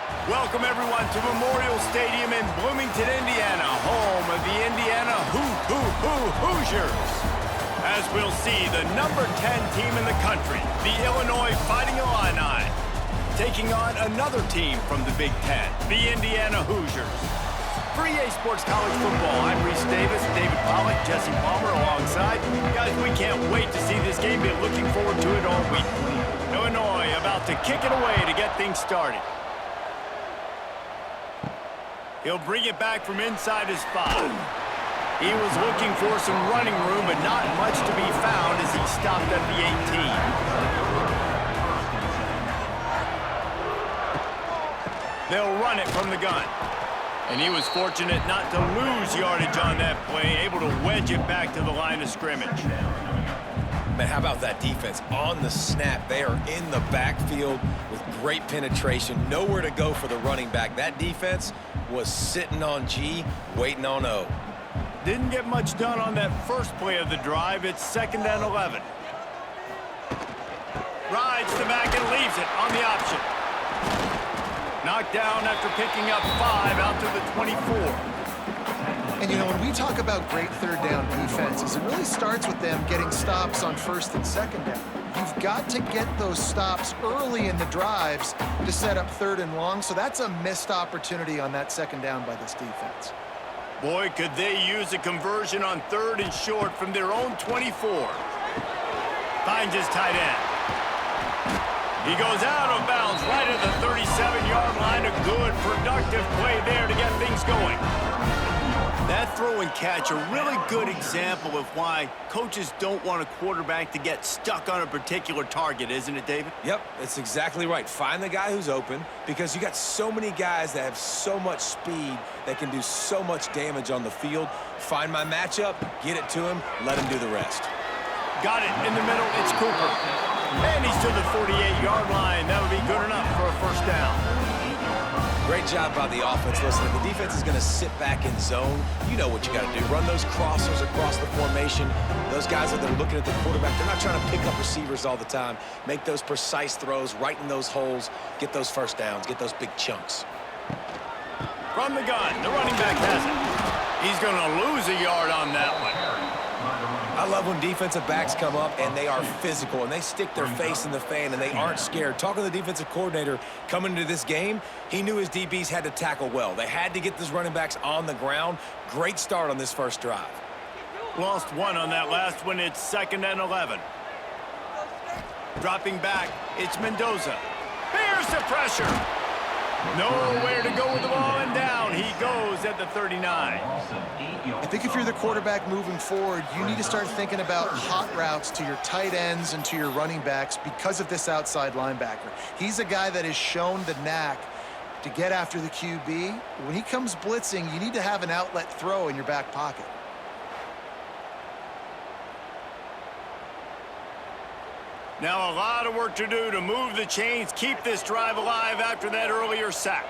Welcome, everyone, to Memorial Stadium in Bloomington, Indiana, home of the Indiana Hoosiers. As we'll see, the number 10 team in the country, the Illinois Fighting Illini, taking on another team from the Big Ten, the Indiana Hoosiers. For EA Sports College Football, I'm Reese Davis, David Pollack, Jesse Palmer alongside. Guys, we can't wait to see this game. Been looking forward to it all week. Illinois about to kick it away to get things started. He'll bring it back from inside his 5. He was looking for some running room, but not much to be found as he stopped at the 18. They'll run it from the gun. And he was fortunate not to lose yardage on that play, able to wedge it back to the line of scrimmage. Man, how about that defense? On the snap, they are in the backfield with great penetration. Nowhere to go for the running back. That defense was sitting on G, waiting on O. Didn't get much done on that first play of the drive. It's 2nd and 11. Rides the back and leaves it on the option. Knocked down after picking up 5 out to the 24. And, you know, when we talk about great third down defenses, it really starts with them getting stops on 1st and 2nd down. You've got to get those stops early in the drives to set up 3rd and long, so that's a missed opportunity on that 2nd down by this defense. Boy, could they use a conversion on 3rd and short from their own 24. Finds his tight end. He goes out of bounds right at the 37-yard line. A good, productive play there to get things going. That throw and catch, a really good example of why coaches don't want a quarterback to get stuck on a particular target, isn't it, David? Yep, that's exactly right. Find the guy who's open, because you got so many guys that have so much speed that can do so much damage on the field. Find my matchup, get it to him, let him do the rest. Got it in the middle. It's Cooper. And he's to the 48-yard line. That'll be good enough for a 1st down. Great job by the offense. Listen, if the defense is going to sit back in zone, you know what you got to do. Run those crossers across the formation. Those guys that are looking at the quarterback, they're not trying to pick up receivers all the time. Make those precise throws, right in those holes, get those 1st downs, get those big chunks. From the gun, the running back has it. He's going to lose a yard on that one. I love when defensive backs come up and they are physical and they stick their face in the fan and they aren't scared. Talking to the defensive coordinator coming into this game, he knew his DBs had to tackle well. They had to get those running backs on the ground. Great start on this first drive. Lost 1 on that last one. It's 2nd and 11. Dropping back, it's Mendoza. Here's the pressure. Nowhere to go with the ball, and down he goes at the 39. I think if you're the quarterback moving forward, you need to start thinking about hot routes to your tight ends and to your running backs because of this outside linebacker. He's a guy that has shown the knack to get after the QB. When he comes blitzing, you need to have an outlet throw in your back pocket. Now a lot of work to do to move the chains, keep this drive alive after that earlier sack.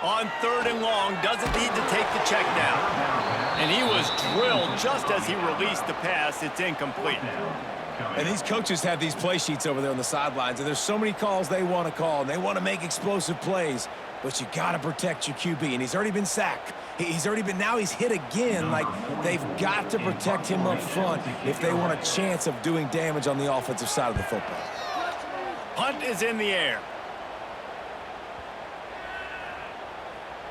On 3rd and long, doesn't need to take the check down. And he was drilled just as he released the pass. It's incomplete. And these coaches have these play sheets over there on the sidelines, and there's so many calls they want to call, and they want to make explosive plays. But you got to protect your QB, and he's already been sacked. Now he's hit again. Like, they've got to protect him up front if they want a chance of doing damage on the offensive side of the football. Punt is in the air.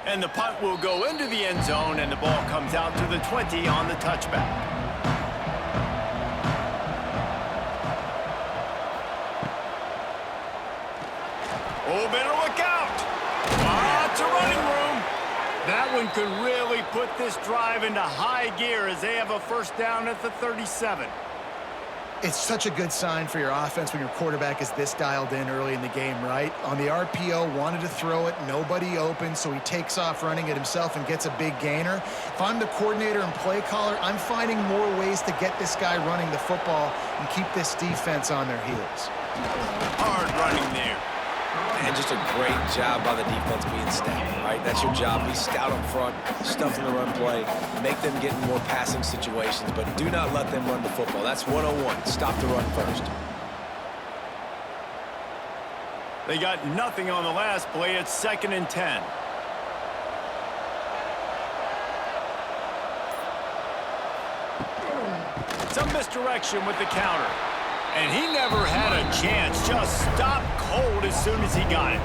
And the punt will go into the end zone, and the ball comes out to the 20 on the touchback. Oh, better look out. Lots of running room. That one could really put this drive into high gear as they have a 1st down at the 37. It's such a good sign for your offense when your quarterback is this dialed in early in the game, right? On the RPO, wanted to throw it, nobody open, so he takes off running it himself and gets a big gainer. If I'm the coordinator and play caller, I'm finding more ways to get this guy running the football and keep this defense on their heels. Hard running there. And just a great job by the defense being stout, right? That's your job. Be stout up front, stuff in the run play, make them get in more passing situations, but do not let them run the football. That's 101. Stop the run first. They got nothing on the last play. It's 2nd and 10. Some misdirection with the counter. And he never had a chance. Just stopped cold as soon as he got it.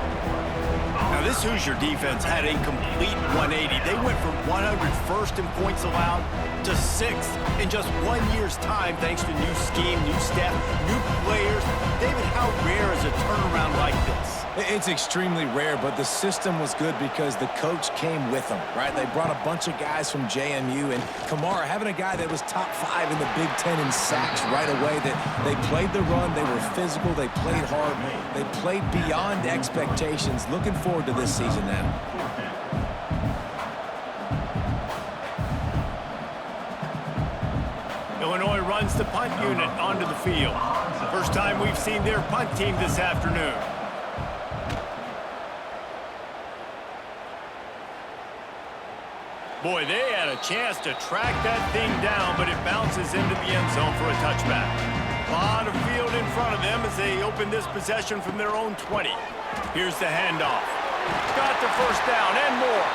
Now, this Hoosier defense had a complete 180. They went from 101st in points allowed to 6th in just 1 year's time, thanks to new scheme, new staff, new players. David, how rare is a turnaround like this? It's extremely rare, but the system was good because the coach came with them, right? They brought a bunch of guys from JMU, and Kamara, having a guy that was top 5 in the Big Ten in sacks right away, that they played the run, they were physical, they played hard, they played beyond expectations. Looking forward to this season now. Illinois runs the punt unit onto the field. First time we've seen their punt team this afternoon. Boy, they had a chance to track that thing down, but it bounces into the end zone for a touchback. A lot of field in front of them as they open this possession from their own 20. Here's the handoff. Got the first down and more.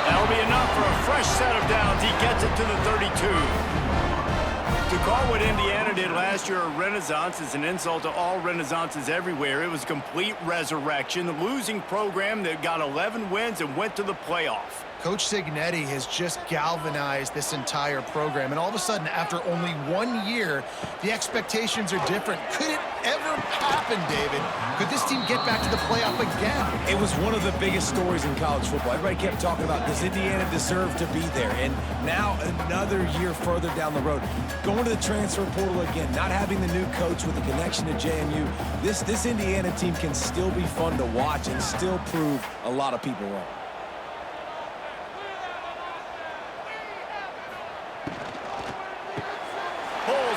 That'll be enough for a fresh set of downs. He gets it to the 32. To call what Indiana did last year a renaissance is an insult to all renaissances everywhere. It was complete resurrection. The losing program that got 11 wins and went to the playoff. Coach Cignetti has just galvanized this entire program, and all of a sudden, after only 1 year, the expectations are different. Could it ever happen, David? Could this team get back to the playoff again? It was one of the biggest stories in college football. Everybody kept talking about, does Indiana deserve to be there? And now another year further down the road, going to the transfer portal again, not having the new coach with a connection to JMU, this Indiana team can still be fun to watch and still prove a lot of people wrong.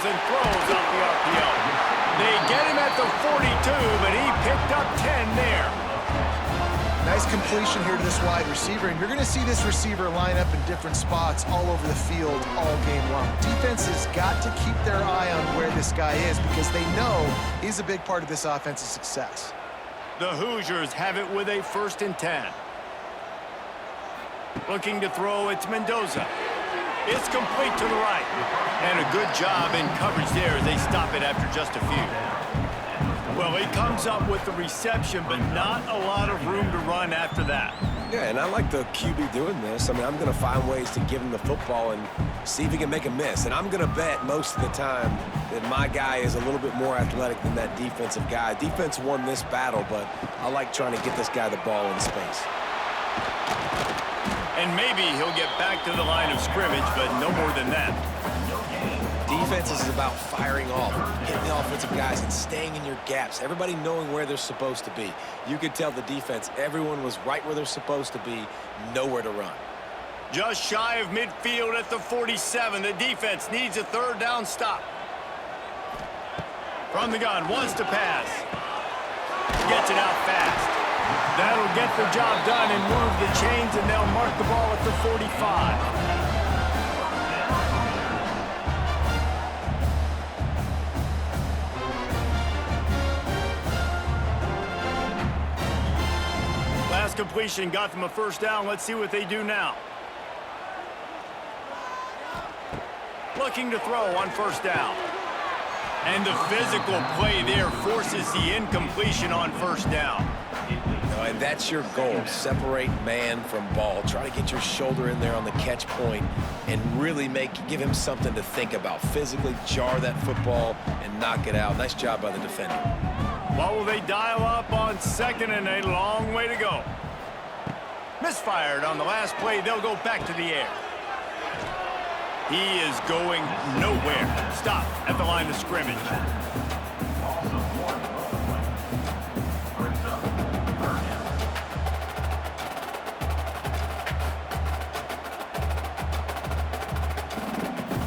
And throws off the RPO. They get him at the 42, but he picked up 10 there. Nice completion here to this wide receiver, and you're going to see this receiver line up in different spots all over the field all game long. Defense has got to keep their eye on where this guy is because they know he's a big part of this offense's success. The Hoosiers have it with a 1st and 10. Looking to throw, it's Mendoza. It's complete to the right. And a good job in coverage there as they stop it after just a few. Well, he comes up with the reception, but not a lot of room to run after that. Yeah, and I like the QB doing this. I mean, I'm going to find ways to give him the football and see if he can make a miss. And I'm going to bet most of the time that my guy is a little bit more athletic than that defensive guy. Defense won this battle, but I like trying to get this guy the ball in space. And maybe he'll get back to the line of scrimmage, but no more than that. Defense is about firing off, hitting the offensive guys, and staying in your gaps. Everybody knowing where they're supposed to be. You could tell the defense, everyone was right where they're supposed to be, nowhere to run. Just shy of midfield at the 47. The defense needs a 3rd down stop. From the gun, wants to pass. Gets it out fast. That'll get the job done and move the chains, and they'll mark the ball at the 45. Last completion got them a 1st down. Let's see what they do now. Looking to throw on 1st down. And the physical play there forces the incompletion on 1st down. And that's your goal. Separate man from ball. Try to get your shoulder in there on the catch point and really give him something to think about. Physically jar that football and knock it out. Nice job by the defender. What will they dial up on 2nd and a long way to go? Misfired on the last play. They'll go back to the air. He is going nowhere. Stop at the line of scrimmage.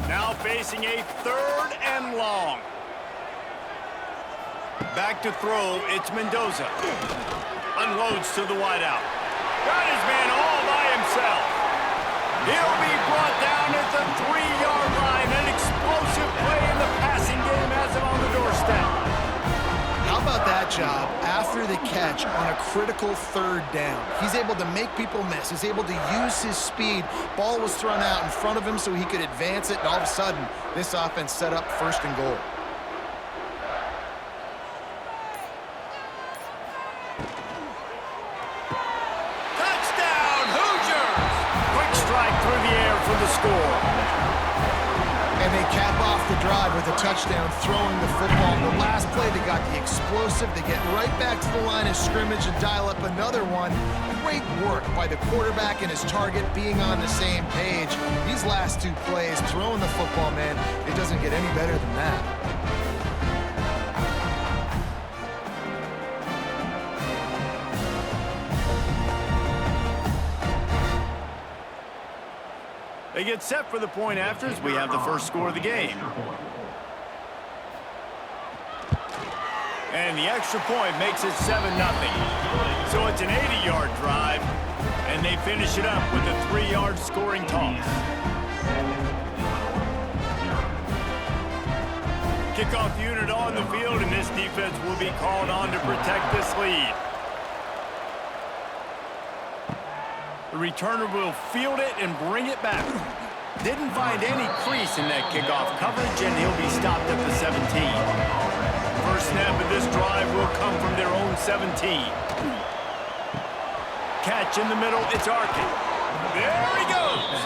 Now facing a 3rd and long. Back to throw, it's Mendoza. Unloads to the wideout. Got his man all by himself. He'll be brought down at the 3-yard line. An explosive play in the passing game has him on the doorstep. How about that that job after the catch on a critical third down. He's able to make people miss. He's able to use his speed. Ball was thrown out in front of him so he could advance it, and all of a sudden, this offense set up 1st and goal. Touchdown, Hoosiers! Quick strike through the air for the score. And they cap off the drive with a touchdown throwing the football. The last play, they got the explosive. They get right back to the line of scrimmage and dial up another one. Great work by the quarterback and his target being on the same page. These last 2 plays, throwing the football, man, it doesn't get any better than that. They get set for the point after as we have the first score of the game. And the extra point makes it 7-0. So it's an 80-yard drive, and they finish it up with a 3-yard scoring toss. Kickoff unit on the field, and this defense will be called on to protect this lead. The returner will field it and bring it back. Didn't find any crease in that kickoff coverage, and he'll be stopped at the 17. First snap of this drive will come from their own 17. Catch in the middle, it's Arkin. There he goes!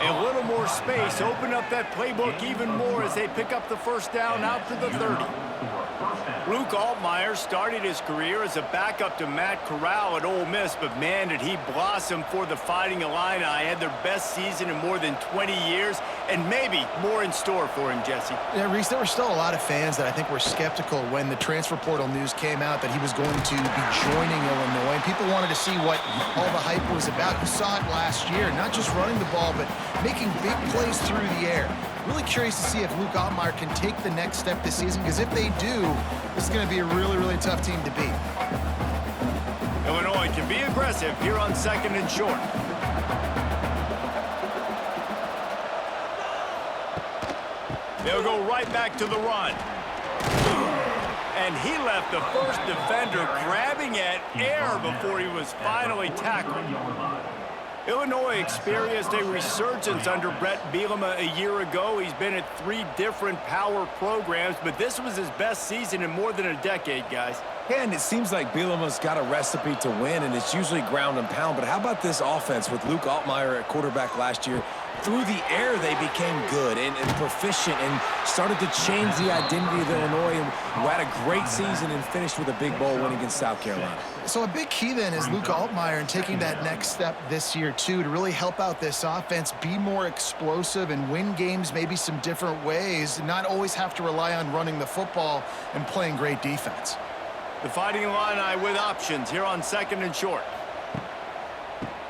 A little more space, open up that playbook even more as they pick up the first down out to the 30. Luke Altmaier started his career as a backup to Matt Corral at Ole Miss, but man, did he blossom for the Fighting Illini. Had their best season in more than 20 years, and maybe more in store for him, Jesse. Yeah, Reese, there were still a lot of fans that I think were skeptical when the transfer portal news came out that he was going to be joining Illinois, and people wanted to see what all the hype was about. You saw it last year, not just running the ball, but making big plays through the air. Really curious to see if Luke Altmaier can take the next step this season, because if they do, this is going to be a really, really tough team to beat. Illinois can be aggressive here on 2nd and short. They'll go right back to the run. And he left the first defender grabbing at air before he was finally tackled. Illinois experienced a resurgence under Brett Bielema a year ago. He's been at 3 different power programs, but this was his best season in more than a decade, guys. Yeah, and it seems like Bielema's got a recipe to win, and it's usually ground and pound. But how about this offense with Luke Altmaier at quarterback last year? Through the air, they became good and proficient and started to change the identity of Illinois, and who had a great season and finished with a big bowl win against South Carolina. So a big key then is Luke Altmaier and taking that next step this year, too, to really help out this offense, be more explosive and win games maybe some different ways, and not always have to rely on running the football and playing great defense. The Fighting Illini with options here on 2nd and short.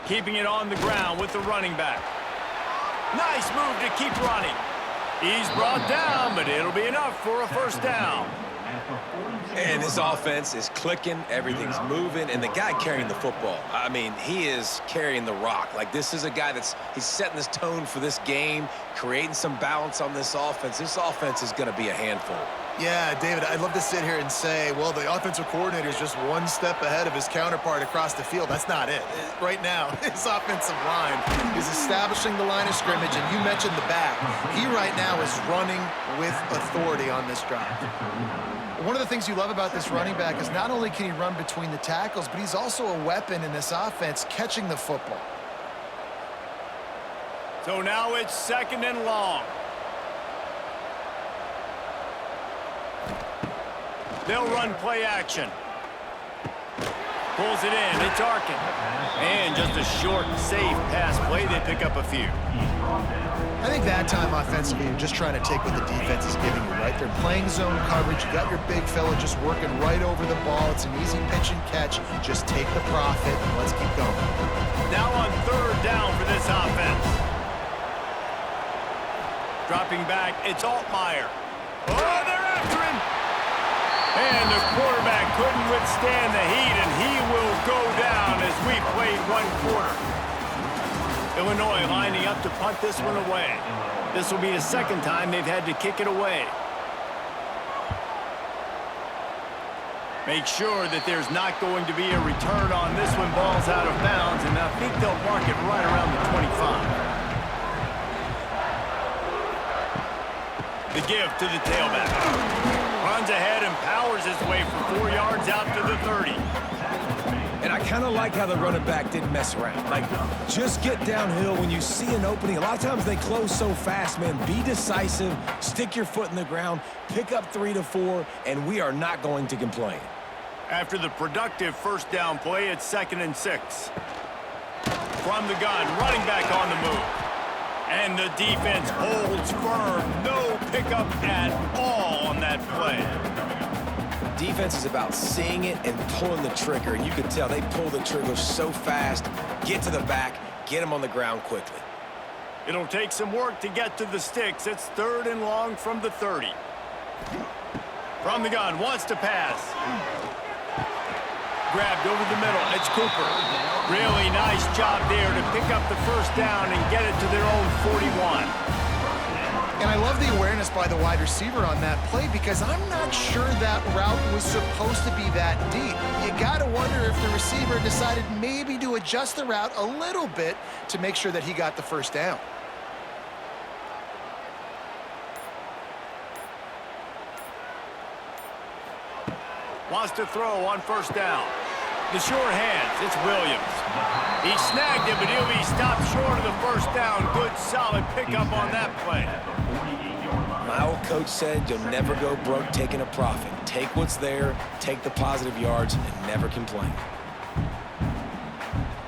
Keeping it on the ground with the running back. Nice move to keep running. He's brought down, but it'll be enough for a first down. And this offense is clicking, everything's moving, and the guy carrying the football, I mean, he is carrying the rock. Like, this is a guy he's setting this tone for this game, creating some balance on this offense. This offense is going to be a handful. Yeah, David, I'd love to sit here and say, well, the offensive coordinator is just one step ahead of his counterpart across the field. That's not it. Right now, his offensive line is establishing the line of scrimmage, and you mentioned the back. He right now is running with authority on this drive. One of the things you love about this running back is not only can he run between the tackles, but he's also a weapon in this offense catching the football. So now it's 2nd and long. They'll run play action. Pulls it in. It's Arkin. And just a short, safe pass play. They pick up a few. I think that time offensively, you're just trying to take what the defense is giving you, right? They're playing zone coverage. You got your big fella just working right over the ball. It's an easy pitch and catch. Just take the profit and let's keep going. Now on 3rd down for this offense. Dropping back, it's Altmaier. Oh, they're after him. And the quarterback couldn't withstand the heat, and he will go down as we played 1 quarter. Illinois lining up to punt this one away. This will be the 2nd time they've had to kick it away. Make sure that there's not going to be a return on this when ball's out of bounds, and I think they'll mark it right around the 25. The give to the tailback. Runs ahead and powers his way for 4 yards out to the 30. And I kind of like how the running back didn't mess around. Like, just get downhill when you see an opening. A lot of times they close so fast, man. Be decisive, stick your foot in the ground, pick up 3 to 4, and we are not going to complain. After the productive first down play, it's 2nd and 6. From the gun, running back on the move. And the defense holds firm. No pickup at all on that play. Defense is about seeing it and pulling the trigger, and you can tell they pull the trigger so fast, get to the back, get him on the ground quickly. It'll take some work to get to the sticks. It's 3rd and long from the 30. From the gun, wants to pass. Grabbed over the middle. It's Cooper. Really nice job there to pick up the first down and get it to their own 41. And I love the awareness by the wide receiver on that play because I'm not sure that route was supposed to be that deep. You got to wonder if the receiver decided maybe to adjust the route a little bit to make sure that he got the first down. Wants to throw on first down. The short hands, it's Williams. He snagged it, but he'll be stopped short of the first down. Good, solid pickup on that play. My old coach said you'll never go broke taking a profit. Take what's there, take the positive yards, and never complain.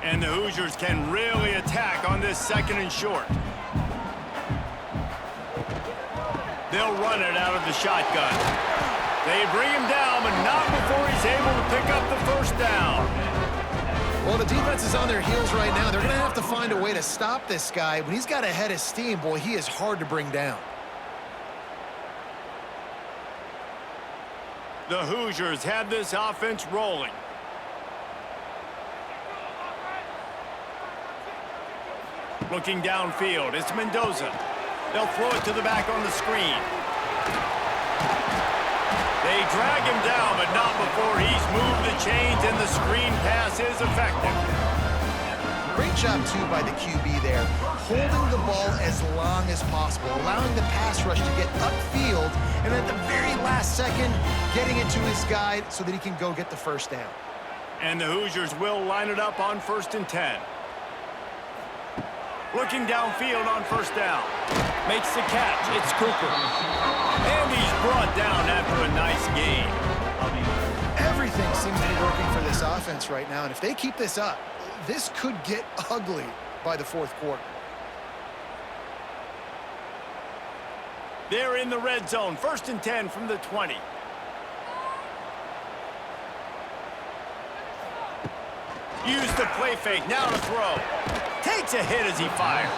And the Hoosiers can really attack on this 2nd and short. They'll run it out of the shotgun. They bring him down, but not before he's able to pick up the first down. Well, the defense is on their heels right now. They're going to have to find a way to stop this guy. When he's got a head of steam, boy, he is hard to bring down. The Hoosiers have this offense rolling. Looking downfield, it's Mendoza. They'll throw it to the back on the screen. They drag him down, but not before he's moved the chains, and the screen pass is effective. Great job, too, by the QB there, holding the ball as long as possible, allowing the pass rush to get upfield, and at the very last second, getting it to his guy so that he can go get the first down. And the Hoosiers will line it up on 1st and 10. Looking downfield on first down. Makes the catch. It's Cooper. And he's brought down after a nice gain. Everything seems to be working for this offense right now, and if they keep this up, this could get ugly by the 4th quarter. They're in the red zone. 1st and 10 from the 20. Use the play fake. Now to throw. Takes a hit as he fires.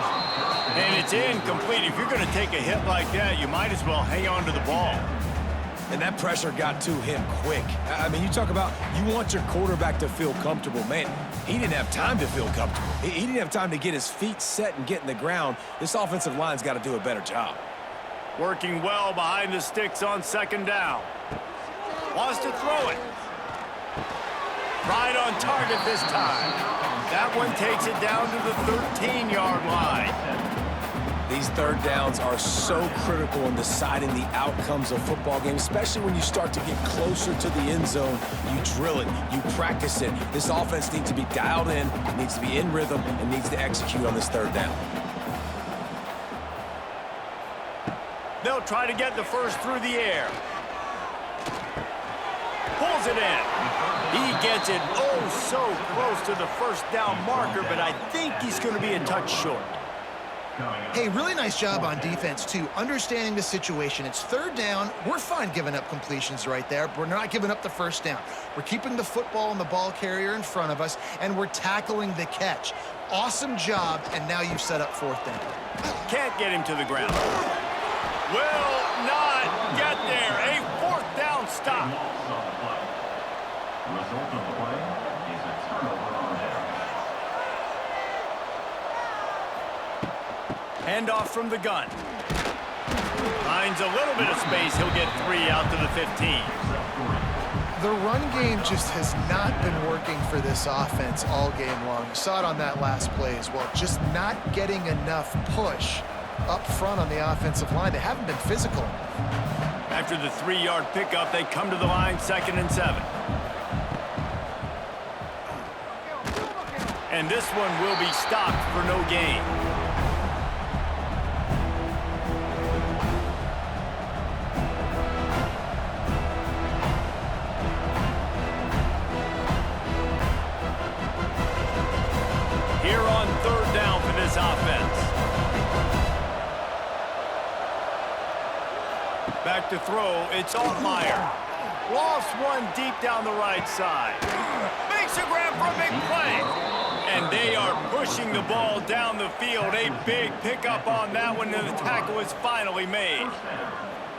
And it's incomplete. If you're going to take a hit like that, you might as well hang on to the ball. And that pressure got to him quick. I mean, you talk about you want your quarterback to feel comfortable. Man, he didn't have time to feel comfortable. He didn't have time to get his feet set and get in the ground. This offensive line's got to do a better job. Working well behind the sticks on 2nd down. Wants to throw it. Right on target this time. That one takes it down to the 13-yard line. These 3rd downs are so critical in deciding the outcomes of football games, especially when you start to get closer to the end zone. You drill it, you practice it. This offense needs to be dialed in, needs to be in rhythm, and needs to execute on this 3rd down. They'll try to get the first through the air. Pulls it in. He gets it oh so close to the first down marker, but I think he's going to be a touch short. Hey, really nice job on defense, too, understanding the situation. It's 3rd down. We're fine giving up completions right there, but we're not giving up the first down. We're keeping the football and the ball carrier in front of us, and we're tackling the catch. Awesome job, and now you've set up 4th down. Can't get him to the ground. Will not get there. A 4th down stop. Result of the play is a turnover on down. Handoff from the gun. Finds a little bit of space. He'll get 3 out to the 15. The run game just has not been working for this offense all game long. You saw it on that last play as well. Just not getting enough push up front on the offensive line. They haven't been physical. After the 3-yard pickup, they come to the line 2nd and 7. And this one will be stopped for no gain. Here on 3rd down for this offense. Back to throw, it's Altmaier. Lost one deep down the right side. Makes a grab for a big play. And they are pushing the ball down the field. A big pickup on that one, and the tackle is finally made.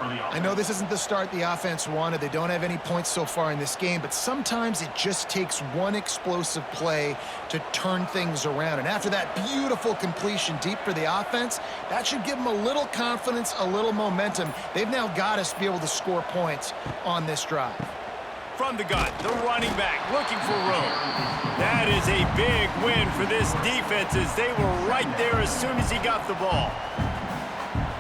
I know this isn't the start the offense wanted. They don't have any points so far in this game, but sometimes it just takes one explosive play to turn things around. And after that beautiful completion deep for the offense, that should give them a little confidence, a little momentum. They've now got us to be able to score points on this drive. From the gun, the running back looking for room. That is a big win for this defense as they were right there as soon as he got the ball.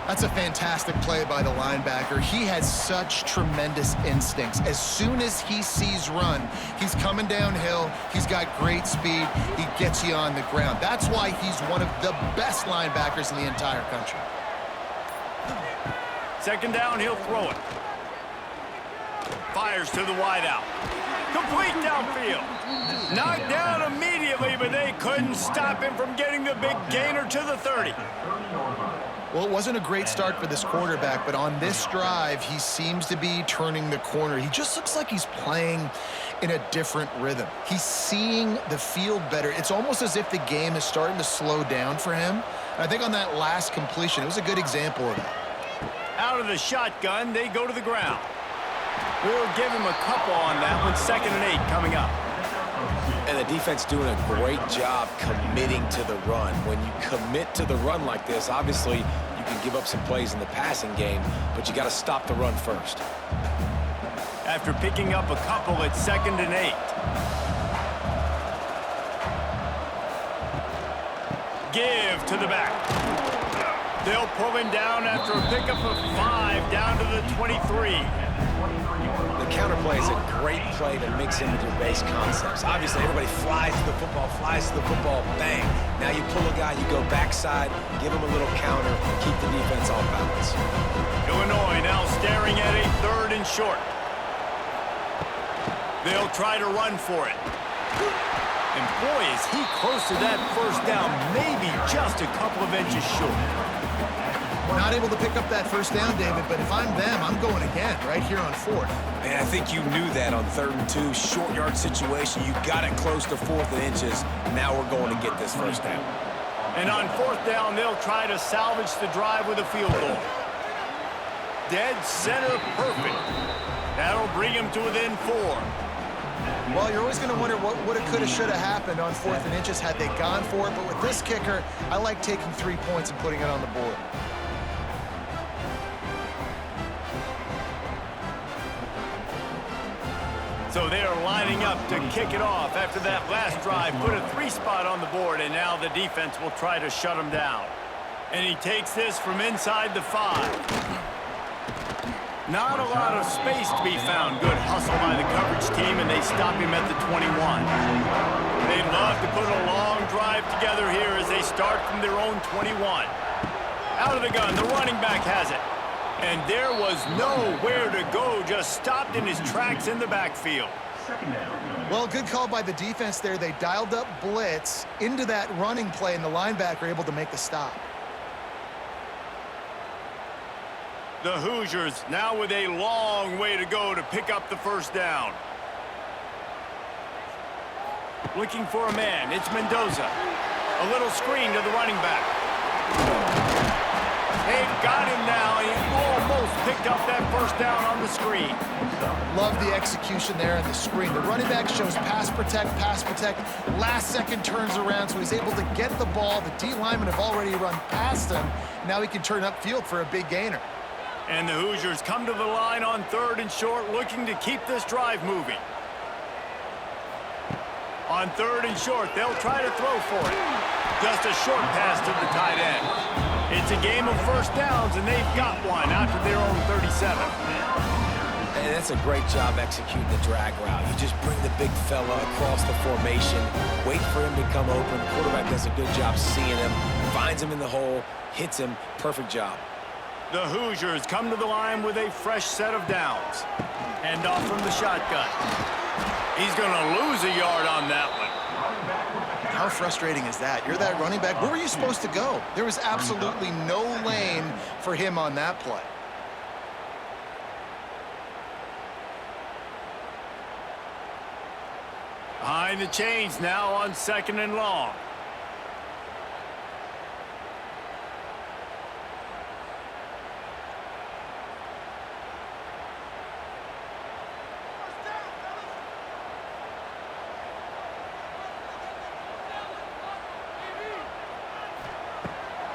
That's a fantastic play by the linebacker. He has such tremendous instincts. As soon as he sees run, he's coming downhill. He's got great speed. He gets you on the ground. That's why he's one of the best linebackers in the entire country. 2nd down, he'll throw it. Fires to the wideout. Complete downfield. Knocked down immediately, but they couldn't stop him from getting the big gainer to the 30. Well, it wasn't a great start for this quarterback, but on this drive, he seems to be turning the corner. He just looks like he's playing in a different rhythm. He's seeing the field better. It's almost as if the game is starting to slow down for him. And I think on that last completion, it was a good example of that. Out of the shotgun, they go to the ground. We'll give him a couple on that one. 2nd and 8 coming up. And the defense doing a great job committing to the run. When you commit to the run like this, obviously you can give up some plays in the passing game, but you got to stop the run first. After picking up a couple, it's 2nd and 8. Give to the back. They'll pull him down after a pickup of 5 down to the 23. The counterplay is a great play to mix in with your base concepts. Obviously, everybody flies to the football, bang. Now you pull a guy, you go backside, give him a little counter, keep the defense off balance. Illinois now staring at a 3rd and short. They'll try to run for it. And boy, is he close to that 1st down, maybe just a couple of inches short. Not able to pick up that 1st down, David, but if I'm them, I'm going again right here on 4th. Man, I think you knew that on 3rd and 2, short yard situation. You got it close to 4th and inches. Now we're going to get this 1st down. And on 4th down, they'll try to salvage the drive with a field goal. Dead center perfect. That'll bring him to within 4. Well, you're always going to wonder what woulda, coulda, shoulda happened on 4th and inches had they gone for it. But with this kicker, I like taking 3 points and putting it on the board. So they are lining up to kick it off after that last drive. Put a 3 spot on the board, and now the defense will try to shut him down. And he takes this from inside the 5. Not a lot of space to be found. Good hustle by the coverage team, and they stop him at the 21. They'd love to put a long drive together here as they start from their own 21. Out of the gun, the running back has it. And there was nowhere to go, just stopped in his tracks in the backfield. Well, good call by the defense there. They dialed up blitz into that running play, and the linebacker able to make the stop. The Hoosiers now with a long way to go to pick up the 1st down. Looking for a man, it's Mendoza. A little screen to the running back. They've got him now. He almost picked up that 1st down on the screen. Love the execution there on the screen. The running back shows pass protect, last second turns around, so he's able to get the ball. The D linemen have already run past him. Now he can turn upfield for a big gainer. And the Hoosiers come to the line on 3rd and short, looking to keep this drive moving. On 3rd and short, they'll try to throw for it. Just a short pass to the tight end. It's a game of first downs, and they've got one out to their own 37. And that's a great job executing the drag route. You just bring the big fella across the formation, wait for him to come open. The quarterback does a good job seeing him, finds him in the hole, hits him. Perfect job. The Hoosiers come to the line with a fresh set of downs. Hand off from the shotgun. He's going to lose a yard on that one. How frustrating is that? You're that running back. Where were you supposed to go? There was absolutely no lane for him on that play. Behind the chains now on 2nd and long.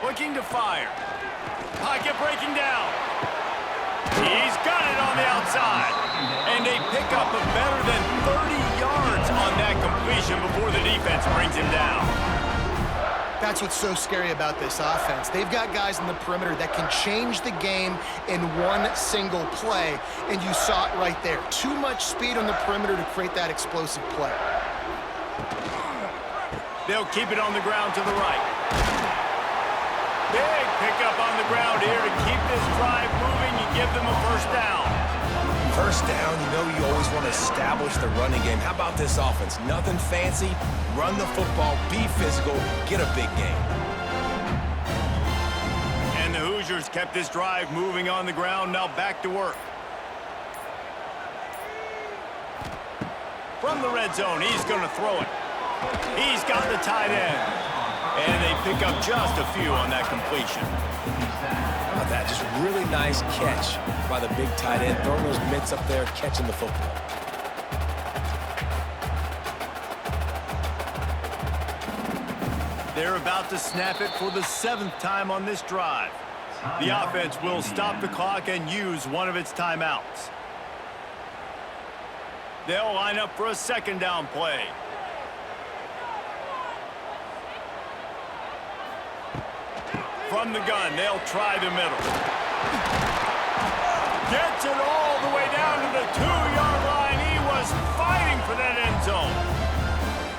Looking to fire. Pocket breaking down. He's got it on the outside. And a pickup of better than 30 yards on that completion before the defense brings him down. That's what's so scary about this offense. They've got guys in the perimeter that can change the game in one single play, and you saw it right there. Too much speed on the perimeter to create that explosive play. They'll keep it on the ground to the right. Big pickup on the ground here to keep this drive moving and give them a first down. First down, you know you always want to establish the running game. How about this offense? Nothing fancy. Run the football, be physical, get a big gain. And the Hoosiers kept this drive moving on the ground. Now back to work. From the red zone, he's going to throw it. He's got the tight end. And they pick up just a few on that completion. How about that? Just really nice catch by the big tight end. Throwing those mitts up there, catching the football. They're about to snap it for the 7th time on this drive. The offense will stop the clock and use one of its timeouts. They'll line up for a 2nd down play. From the gun, they'll try the middle. Gets it all the way down to the 2-yard line. He was fighting for that end zone.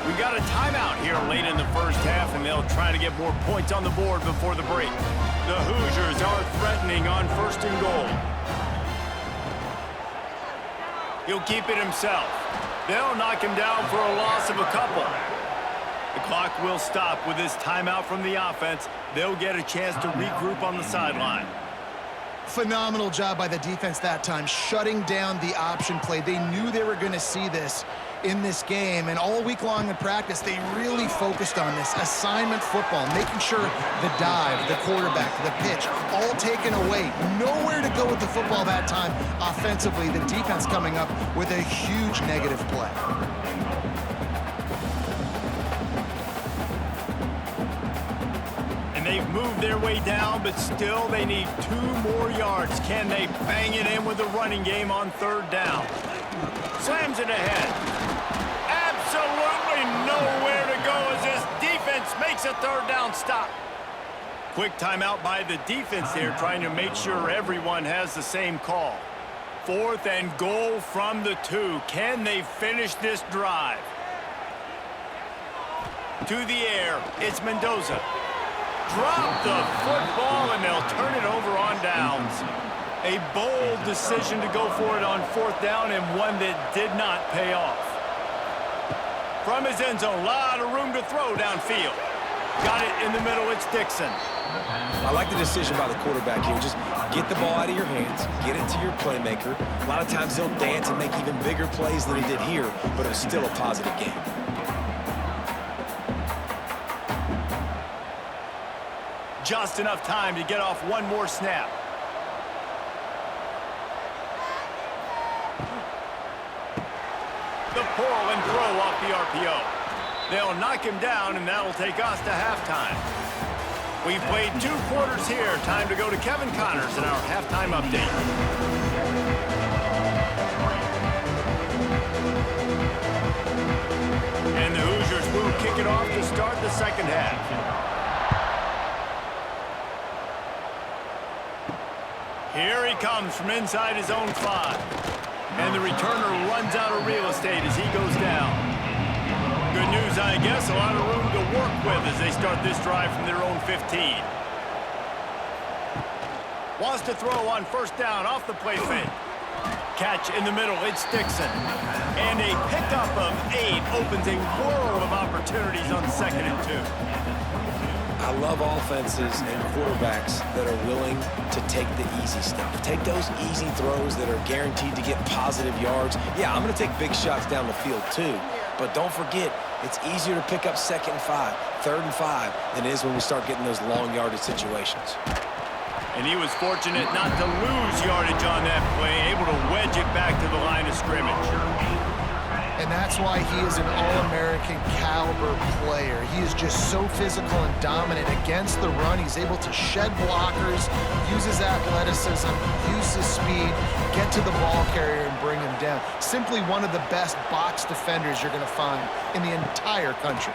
We got a timeout here late in the first half, and they'll try to get more points on the board before the break. The Hoosiers are threatening on 1st and goal. He'll keep it himself. They'll knock him down for a loss of a couple. The clock will stop with this timeout from the offense. They'll get a chance to regroup on the sideline. Phenomenal job by the defense that time, shutting down the option play. They knew they were going to see this in this game, and all week long in practice, they really focused on this assignment football, making sure the dive, the quarterback, the pitch, all taken away. Nowhere to go with the football that time offensively. The defense coming up with a huge negative play. They've moved their way down, but still they need 2 more yards. Can they bang it in with the running game on 3rd down? Slams it ahead. Absolutely nowhere to go as this defense makes a 3rd down stop. Quick timeout by the defense there, trying to make sure everyone has the same call. 4th and goal from the 2. Can they finish this drive? To the air, it's Mendoza. Drop the football, and they'll turn it over on downs. A bold decision to go for it on 4th down, and one that did not pay off. From his end zone, a lot of room to throw downfield. Got it in the middle, it's Dixon. I like the decision by the quarterback here. Just get the ball out of your hands, get it to your playmaker. A lot of times he'll dance and make even bigger plays than he did here, but it was still a positive game. Just enough time to get off one more snap. The pull and throw off the RPO. They'll knock him down, and that'll take us to halftime. We've played 2 quarters here. Time to go to Kevin Connors in our halftime update. And the Hoosiers will kick it off to start the second half. Here he comes from inside his own 5. And the returner runs out of real estate as he goes down. Good news, I guess. A lot of room to work with as they start this drive from their own 15. Wants to throw on first down off the play fake. Catch in the middle. It's Dixon. And a pickup of 8 opens a world of opportunities on 2nd and 2. I love offenses and quarterbacks that are willing to take the easy stuff. Take those easy throws that are guaranteed to get positive yards. Yeah, I'm going to take big shots down the field too. But don't forget, it's easier to pick up 2nd and 5, 3rd and 5 than it is when we start getting those long yardage situations. And he was fortunate not to lose yardage on that play, able to wedge it back to the line of scrimmage. And that's why he is an All-American caliber player. He is just so physical and dominant against the run. He's able to shed blockers, use his athleticism, use his speed, get to the ball carrier and bring him down. Simply one of the best box defenders you're going to find in the entire country.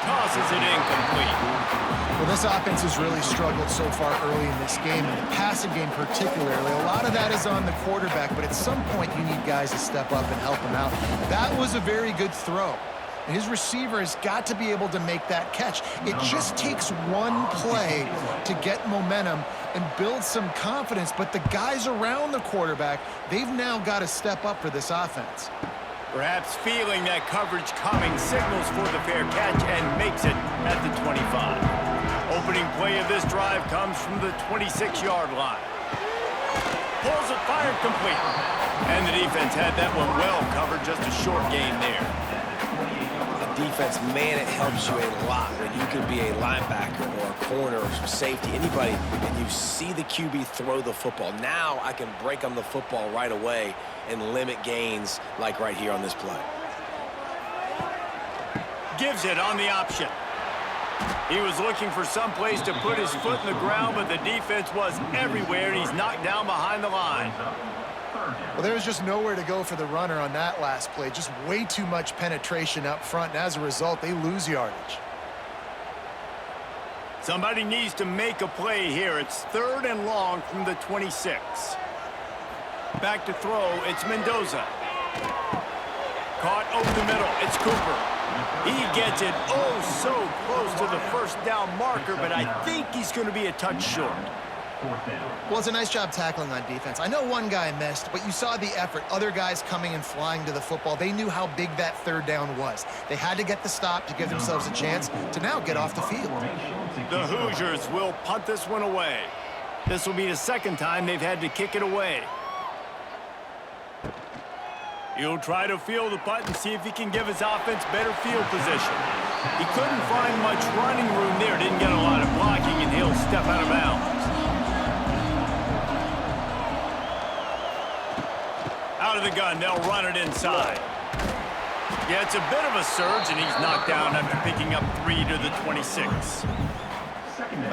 Tosses it incomplete. Well, this offense has really struggled so far early in this game, and the passing game particularly. A lot of that is on the quarterback, but at some point you need guys to step up and help him out. That was a very good throw. And his receiver has got to be able to make that catch. It just takes one play to get momentum and build some confidence, but the guys around the quarterback, they've now got to step up for this offense. Perhaps feeling that coverage coming, signals for the fair catch and makes it at the 25. Opening play of this drive comes from the 26-yard line. Pulls it, fired complete. And the defense had that one well covered, just a short gain there. The defense, man, it helps you a lot when you can be a linebacker or a corner or safety, anybody, and you see the QB throw the football. Now I can break on the football right away and limit gains like right here on this play. Gives it on the option. He was looking for some place to put his foot in the ground, but the defense was everywhere, and he's knocked down behind the line. Well, there was just nowhere to go for the runner on that last play. Just way too much penetration up front, and as a result, they lose yardage. Somebody needs to make a play here. It's 3rd and long from the 26. Back to throw, it's Mendoza. Caught over the middle, it's Cooper. He gets it so close to the first down marker, but I think he's going to be a touch short. Well, it's a nice job tackling on defense. I know one guy missed, but you saw the effort. Other guys coming and flying to the football. They knew how big that 3rd down was. They had to get the stop to give themselves a chance to now get off the field. The Hoosiers will punt this one away. This will be the 2nd time they've had to kick it away. He'll try to field the punt and see if he can give his offense better field position. He couldn't find much running room there. Didn't get a lot of blocking, and he'll step out of bounds. Out of the gun, they'll run it inside. Yeah, it's a bit of a surge, and he's knocked down after picking up 3 to the 26.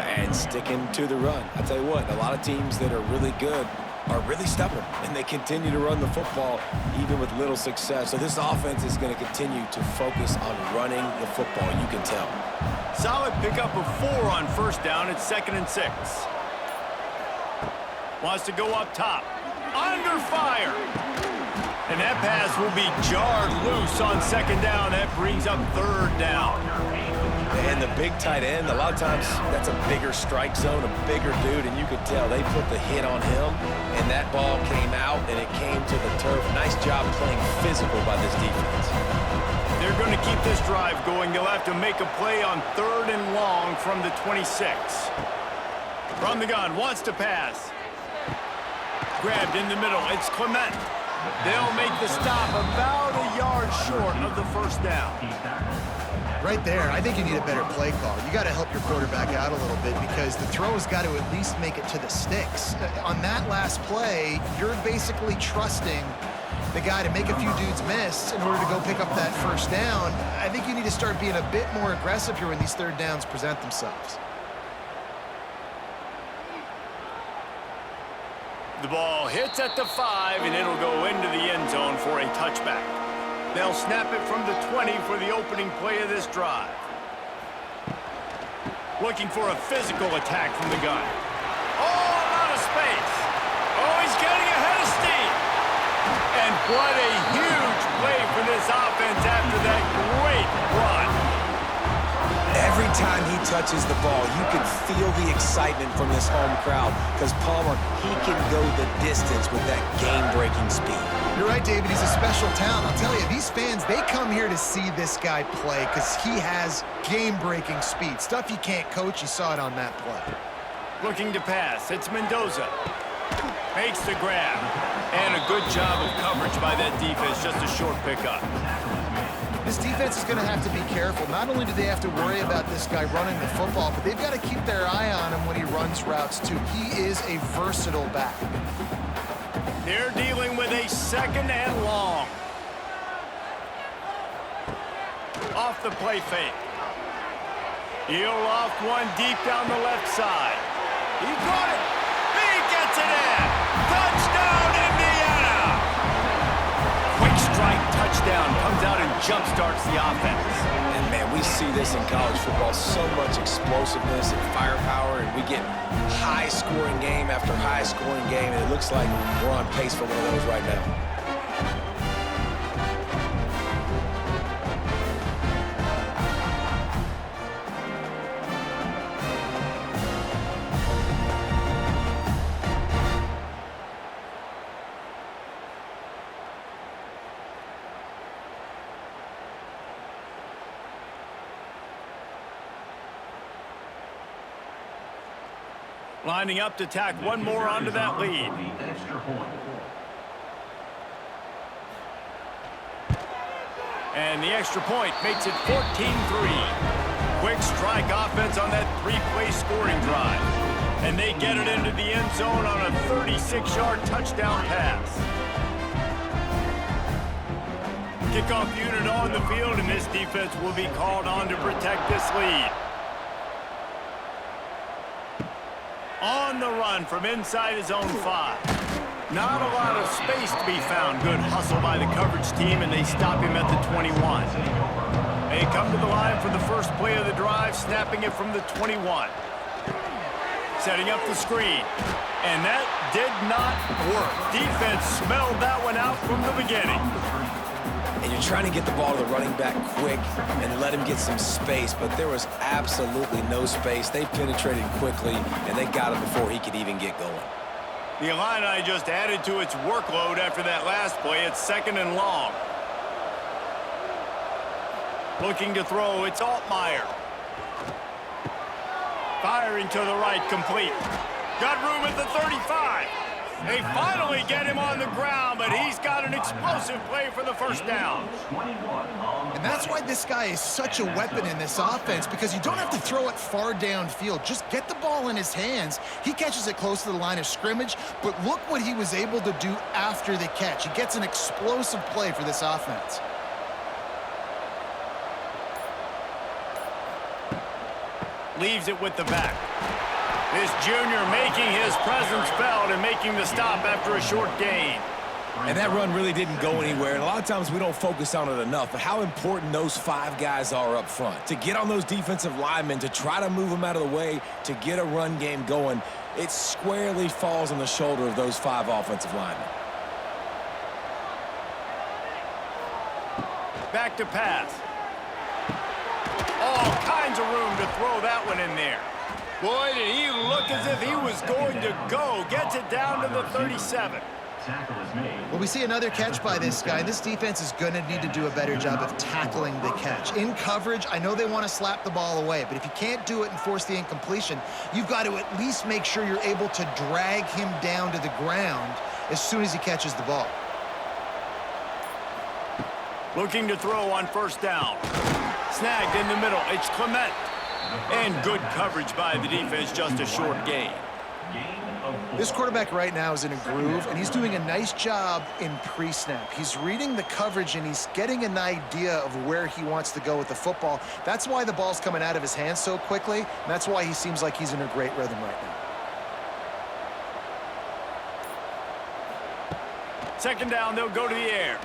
And sticking to the run. I tell you what, a lot of teams that are really good are really stubborn, and they continue to run the football even with little success. So this offense is going to continue to focus on running the football, you can tell. Solid pickup of 4 on first down. It's 2nd and 6. Wants to go up top. Under fire. And that pass will be jarred loose on 2nd down. That brings up 3rd down. And the big tight end, a lot of times that's a bigger strike zone, a bigger dude, and you could tell they put the hit on him, and that ball came out, and it came to the turf. Nice job playing physical by this defense. They're going to keep this drive going. They'll have to make a play on 3rd and long from the 26. From the gun, wants to pass. Grabbed in the middle. It's Clement. They'll make the stop about a yard short of the first down. Right there, I think you need a better play call. You got to help your quarterback out a little bit because the throw has got to at least make it to the sticks. On that last play, you're basically trusting the guy to make a few dudes miss in order to go pick up that first down. I think you need to start being a bit more aggressive here when these third downs present themselves. The ball hits at the 5, and it'll go into the end zone for a touchback. They'll snap it from the 20 for the opening play of this drive. Looking for a physical attack from the gun. Oh, a lot of space. Oh, he's getting ahead of steam. And what a huge play for this offense after that great run. Every time he touches the ball, you can feel the excitement from this home crowd because Palmer, he can go the distance with that game-breaking speed. You're right, David. He's a special talent. I'll tell you, these fans, they come here to see this guy play because he has game-breaking speed. Stuff you can't coach. You saw it on that play. Looking to pass. It's Mendoza. Makes the grab. And a good job of coverage by that defense. Just a short pickup. This defense is going to have to be careful. Not only do they have to worry about this guy running the football, but they've got to keep their eye on him when he runs routes, too. He is a versatile back. They're dealing with a second and long. Off the play fake. He'll loft one deep down the left side. He got it. He gets it in. Touchdown, Indiana! Quick strike touchdown comes out and jumpstarts the offense. And, man, we see this in college football, so much explosiveness and firepower, and we get high-scoring game after high-scoring game, and it looks like we're on pace for one of those right now. Lining up to tack one more onto that lead. And the extra point makes it 14-3. Quick strike offense on that three-play scoring drive. And they get it into the end zone on a 36-yard touchdown pass. Kickoff unit on the field, and this defense will be called on to protect this lead. On the run from inside his own 5. Not a lot of space to be found. Good hustle by the coverage team, and they stop him at the 21. They come to the line for the first play of the drive, snapping it from the 21. Setting up the screen. And that did not work. Defense smelled that one out from the beginning. And you're trying to get the ball to the running back quick and let him get some space, but there was absolutely no space. They penetrated quickly, and they got him before he could even get going. The Illini just added to its workload after that last play. It's second and long. Looking to throw, it's Altmaier. Firing to the right, complete. Got room at the 35. They finally get him on the ground, but he's got an explosive play for the first down. And that's why this guy is such a weapon in this offense, because you don't have to throw it far downfield. Just get the ball in his hands. He catches it close to the line of scrimmage, but look what he was able to do after the catch. He gets an explosive play for this offense. Leaves it with the back. This junior making his presence felt and making the stop after a short gain. And that run really didn't go anywhere, and a lot of times we don't focus on it enough, but how important those 5 guys are up front. To get on those defensive linemen, to try to move them out of the way, to get a run game going, it squarely falls on the shoulder of those 5 offensive linemen. Back to pass. All kinds of room to throw that one in there. Boy, did he look as if he was going to go. Gets it down to the 37. Well, we see another catch by this guy. This defense is going to need to do a better job of tackling the catch. In coverage, I know they want to slap the ball away, but if you can't do it and force the incompletion, you've got to at least make sure you're able to drag him down to the ground as soon as he catches the ball. Looking to throw on first down. Snagged in the middle. It's Clement. And good coverage by the defense, just a short gain. This quarterback right now is in a groove, and he's doing a nice job in pre-snap. He's reading the coverage, and he's getting an idea of where he wants to go with the football. That's why the ball's coming out of his hands so quickly, and that's why he seems like he's in a great rhythm right now. Second down, they'll go to the air.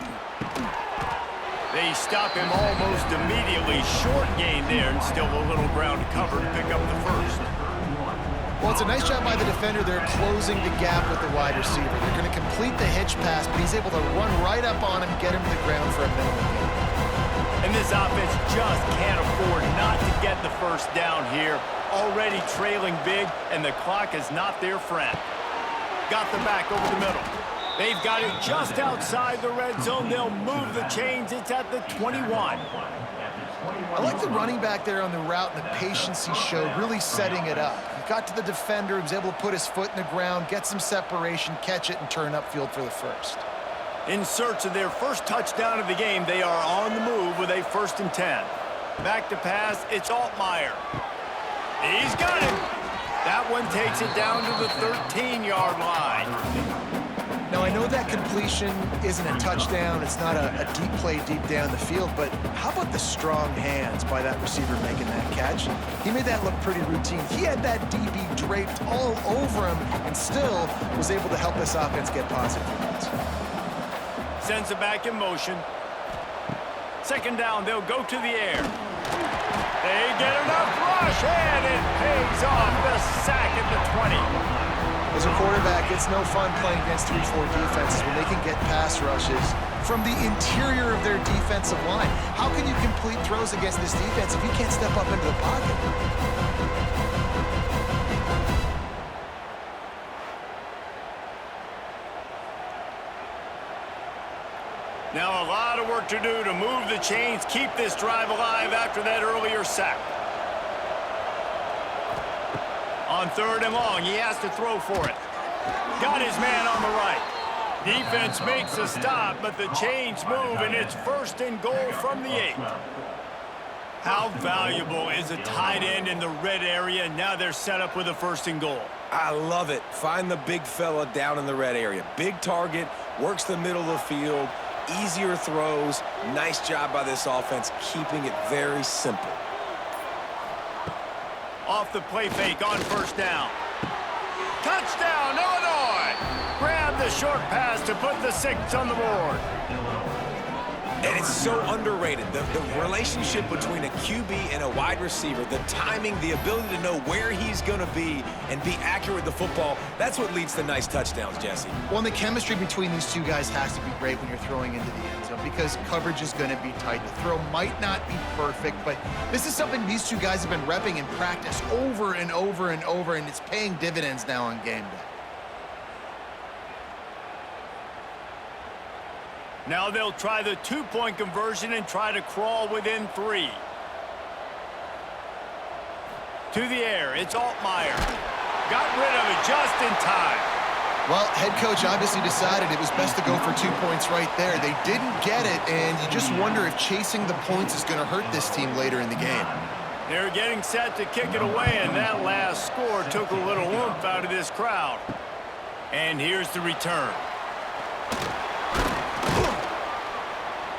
They stop him almost immediately. Short gain there, and still a little ground to cover to pick up the first. Well, it's a nice job by the defender. They're closing the gap with the wide receiver. They're going to complete the hitch pass, but he's able to run right up on him, get him to the ground for a minimum gain. And this offense just can't afford not to get the first down here. Already trailing big, and the clock is not their friend. Got the back over the middle. They've got it just outside the red zone. They'll move the chains. It's at the 21. I like the running back there on the route and the patience he showed, really setting it up. He got to the defender, he was able to put his foot in the ground, get some separation, catch it, and turn upfield for the first. In search of their first touchdown of the game, they are on the move with a 1st and 10. Back to pass, it's Altmaier. He's got it. That one takes it down to the 13-yard line. Now, I know that completion isn't a touchdown. It's not a deep play deep down the field, but how about the strong hands by that receiver making that catch? He made that look pretty routine. He had that DB draped all over him and still was able to help this offense get positive yards. Sends it back in motion. Second down, they'll go to the air. They get enough rush, and it pays off. The sack at the 20. As a quarterback, it's no fun playing against 3-4 defenses when they can get pass rushes from the interior of their defensive line. How can you complete throws against this defense if you can't step up into the pocket? Now a lot of work to do to move the chains, keep this drive alive after that earlier sack. On 3rd and long, he has to throw for it. Got his man on the right. Defense makes a stop, but the chains move, and it's 1st and goal from the 8. How valuable is a tight end in the red area? Now they're set up with a 1st and goal. I love it. Find the big fella down in the red area. Big target, works the middle of the field, easier throws. Nice job by this offense, keeping it very simple. Off the play fake on 1st down. Touchdown, Illinois! Grab the short pass to put the 6 on the board. And it's so underrated. The relationship between a QB and a wide receiver, the timing, the ability to know where he's going to be and be accurate with the football, that's what leads to nice touchdowns, Jesse. Well, and the chemistry between these two guys has to be great when you're throwing into the end zone because coverage is going to be tight. The throw might not be perfect, but this is something these two guys have been repping in practice over and over and over, and it's paying dividends now on game day. Now they'll try the 2-point conversion and try to crawl within 3. To the air, it's Altmaier. Got rid of it just in time. Well, head coach obviously decided it was best to go for 2 points right there. They didn't get it, and you just wonder if chasing the points is going to hurt this team later in the game. They're getting set to kick it away, and that last score took a little oomph out of this crowd. And here's the return.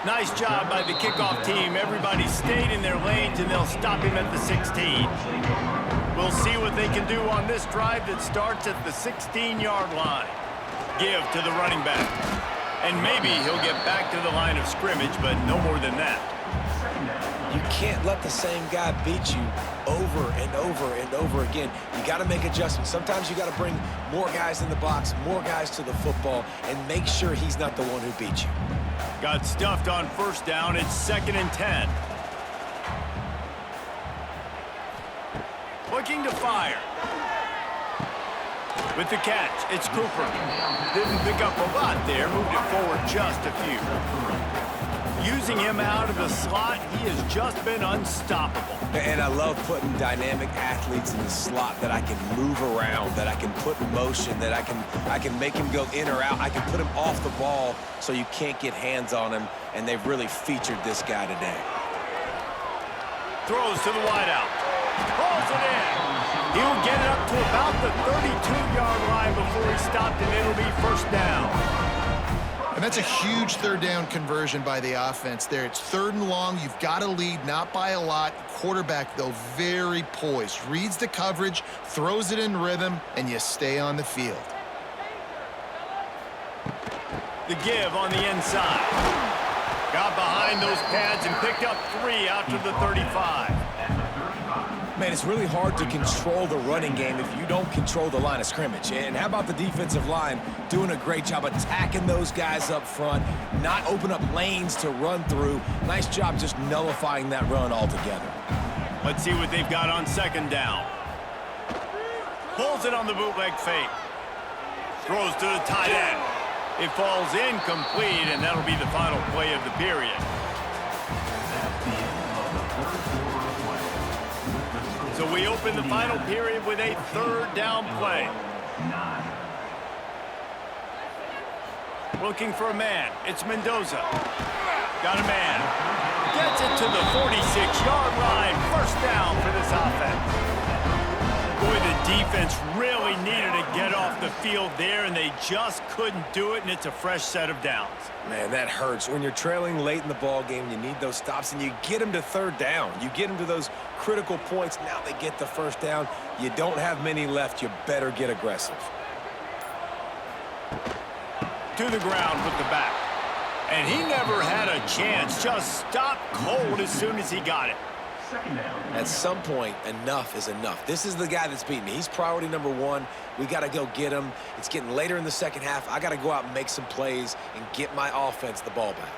Nice job by the kickoff team. Everybody stayed in their lanes, and they'll stop him at the 16. We'll see what they can do on this drive that starts at the 16-yard line. Give to the running back. And maybe he'll get back to the line of scrimmage, but no more than that. You can't let the same guy beat you over and over and over again. You got to make adjustments. Sometimes you got to bring more guys in the box, more guys to the football, and make sure he's not the one who beat you. Got stuffed on 1st down. It's 2nd and 10. Looking to fire. With the catch, it's Cooper. Didn't pick up a lot there. Moved it forward just a few. Using him out of the slot, he has just been unstoppable. And I love putting dynamic athletes in the slot that I can move around, that I can put in motion, that I can make him go in or out. I can put him off the ball so you can't get hands on him, and they've really featured this guy today. Throws to the wideout. Pulls it in. He'll get it up to about the 32-yard line before he stopped, and it'll be first down. And that's a huge third down conversion by the offense there. It's 3rd and long. You've got to lead, not by a lot. Quarterback, though, very poised. Reads the coverage, throws it in rhythm, and you stay on the field. The give on the inside. Got behind those pads and picked up 3 out to the 35. Man, it's really hard to control the running game if you don't control the line of scrimmage. And how about the defensive line doing a great job attacking those guys up front, not open up lanes to run through. Nice job just nullifying that run altogether. Let's see what they've got on 2nd down. Pulls it on the bootleg fake. Throws to the tight end. It falls incomplete, and that'll be the final play of the period. So we open the final period with a 3rd down play. Looking for a man. It's Mendoza. Got a man. Gets it to the 46-yard line. First down for this offense. Boy, the defense really needed to get off the field there, and they just couldn't do it, and it's a fresh set of downs. Man, that hurts. When you're trailing late in the ball game, you need those stops, and you get them to 3rd down. You get them to those critical points. Now they get the first down. You don't have many left. You better get aggressive. To the ground with the back. And he never had a chance. Just stopped cold as soon as he got it. At some point, enough is enough. This is the guy that's beating me. He's priority number 1. We got to go get him. It's getting later in the second half. I got to go out and make some plays and get my offense the ball back.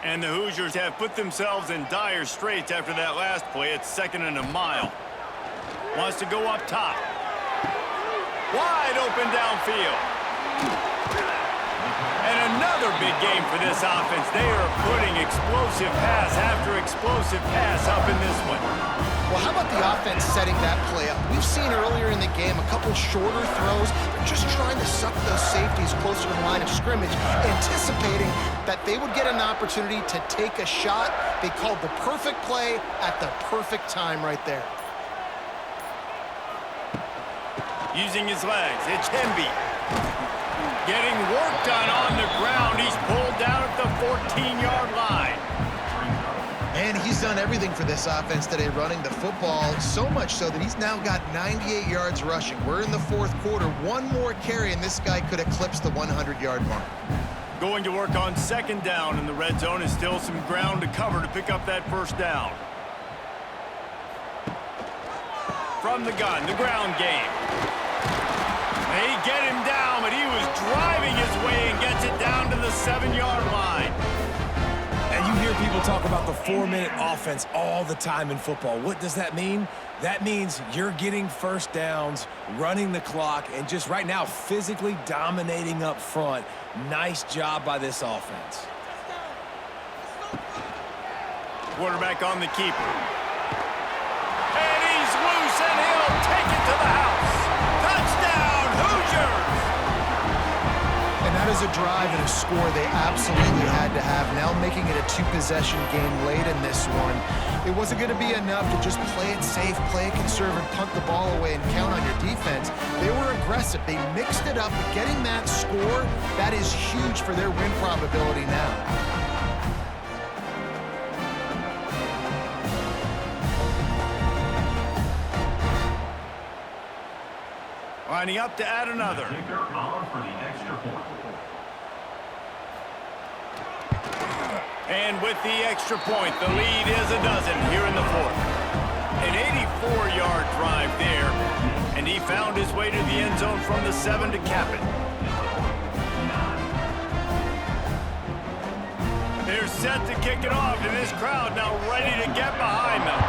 And the Hoosiers have put themselves in dire straits after that last play. It's 2nd and a mile. Wants to go up top. Wide open downfield. And another big game for this offense. They are putting explosive pass after explosive pass up in this one. Well, how about the offense setting that play up? We've seen earlier in the game a couple shorter throws. They're just trying to suck those safeties closer to the line of scrimmage, anticipating that they would get an opportunity to take a shot. They called the perfect play at the perfect time right there. Using his legs, it's Hemby. Getting work done on the ground. He's pulled down at the 14-yard line. And he's done everything for this offense today, running the football, so much so that he's now got 98 yards rushing. We're in the 4th quarter. One more carry, and this guy could eclipse the 100-yard mark. Going to work on 2nd down, and the red zone is still some ground to cover to pick up that first down. From the gun, the ground game. They get him down, but he was driving his way and gets it down to the 7-yard line. And you hear people talk about the 4-minute offense all the time in football. What does that mean? That means you're getting first downs, running the clock, and just right now physically dominating up front. Nice job by this offense. Quarterback on the keeper. And he's loose, and he'll take it to the house. Touchdown, Hoosiers! And that is a drive and a score they absolutely had to have. Now making it a 2-possession game late in this one. It wasn't going to be enough to just play it safe, play it conservative, punt the ball away, and count on your defense. They were aggressive. They mixed it up. Getting that score, that is huge for their win probability now. Lining up to add another. And with the extra point, the lead is a dozen here in the 4th. An 84-yard drive there, and he found his way to the end zone from the 7 to cap it. They're set to kick it off, and this crowd now ready to get behind them.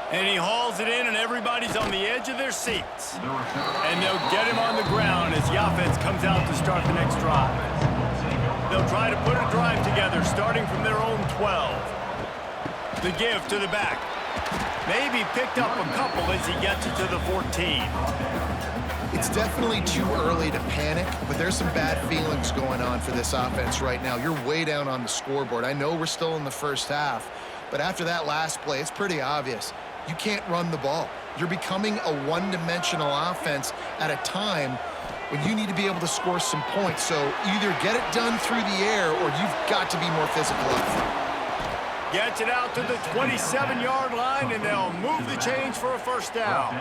And he hauls it in, and everybody's on the edge of their seats. And they'll get him on the ground as the offense comes out to start the next drive. They'll try to put a drive together, starting from their own 12. The give to the back. Maybe picked up a couple as he gets it to the 14. It's definitely too early to panic, but there's some bad feelings going on for this offense right now. You're way down on the scoreboard. I know we're still in the first half, But after that last play, it's pretty obvious. You can't run the ball. You're becoming a one-dimensional offense at a time when you need to be able to score some points. So either get it done through the air or you've got to be more physical up front. Gets it out to the 27-yard line, and they'll move the chains for a first down.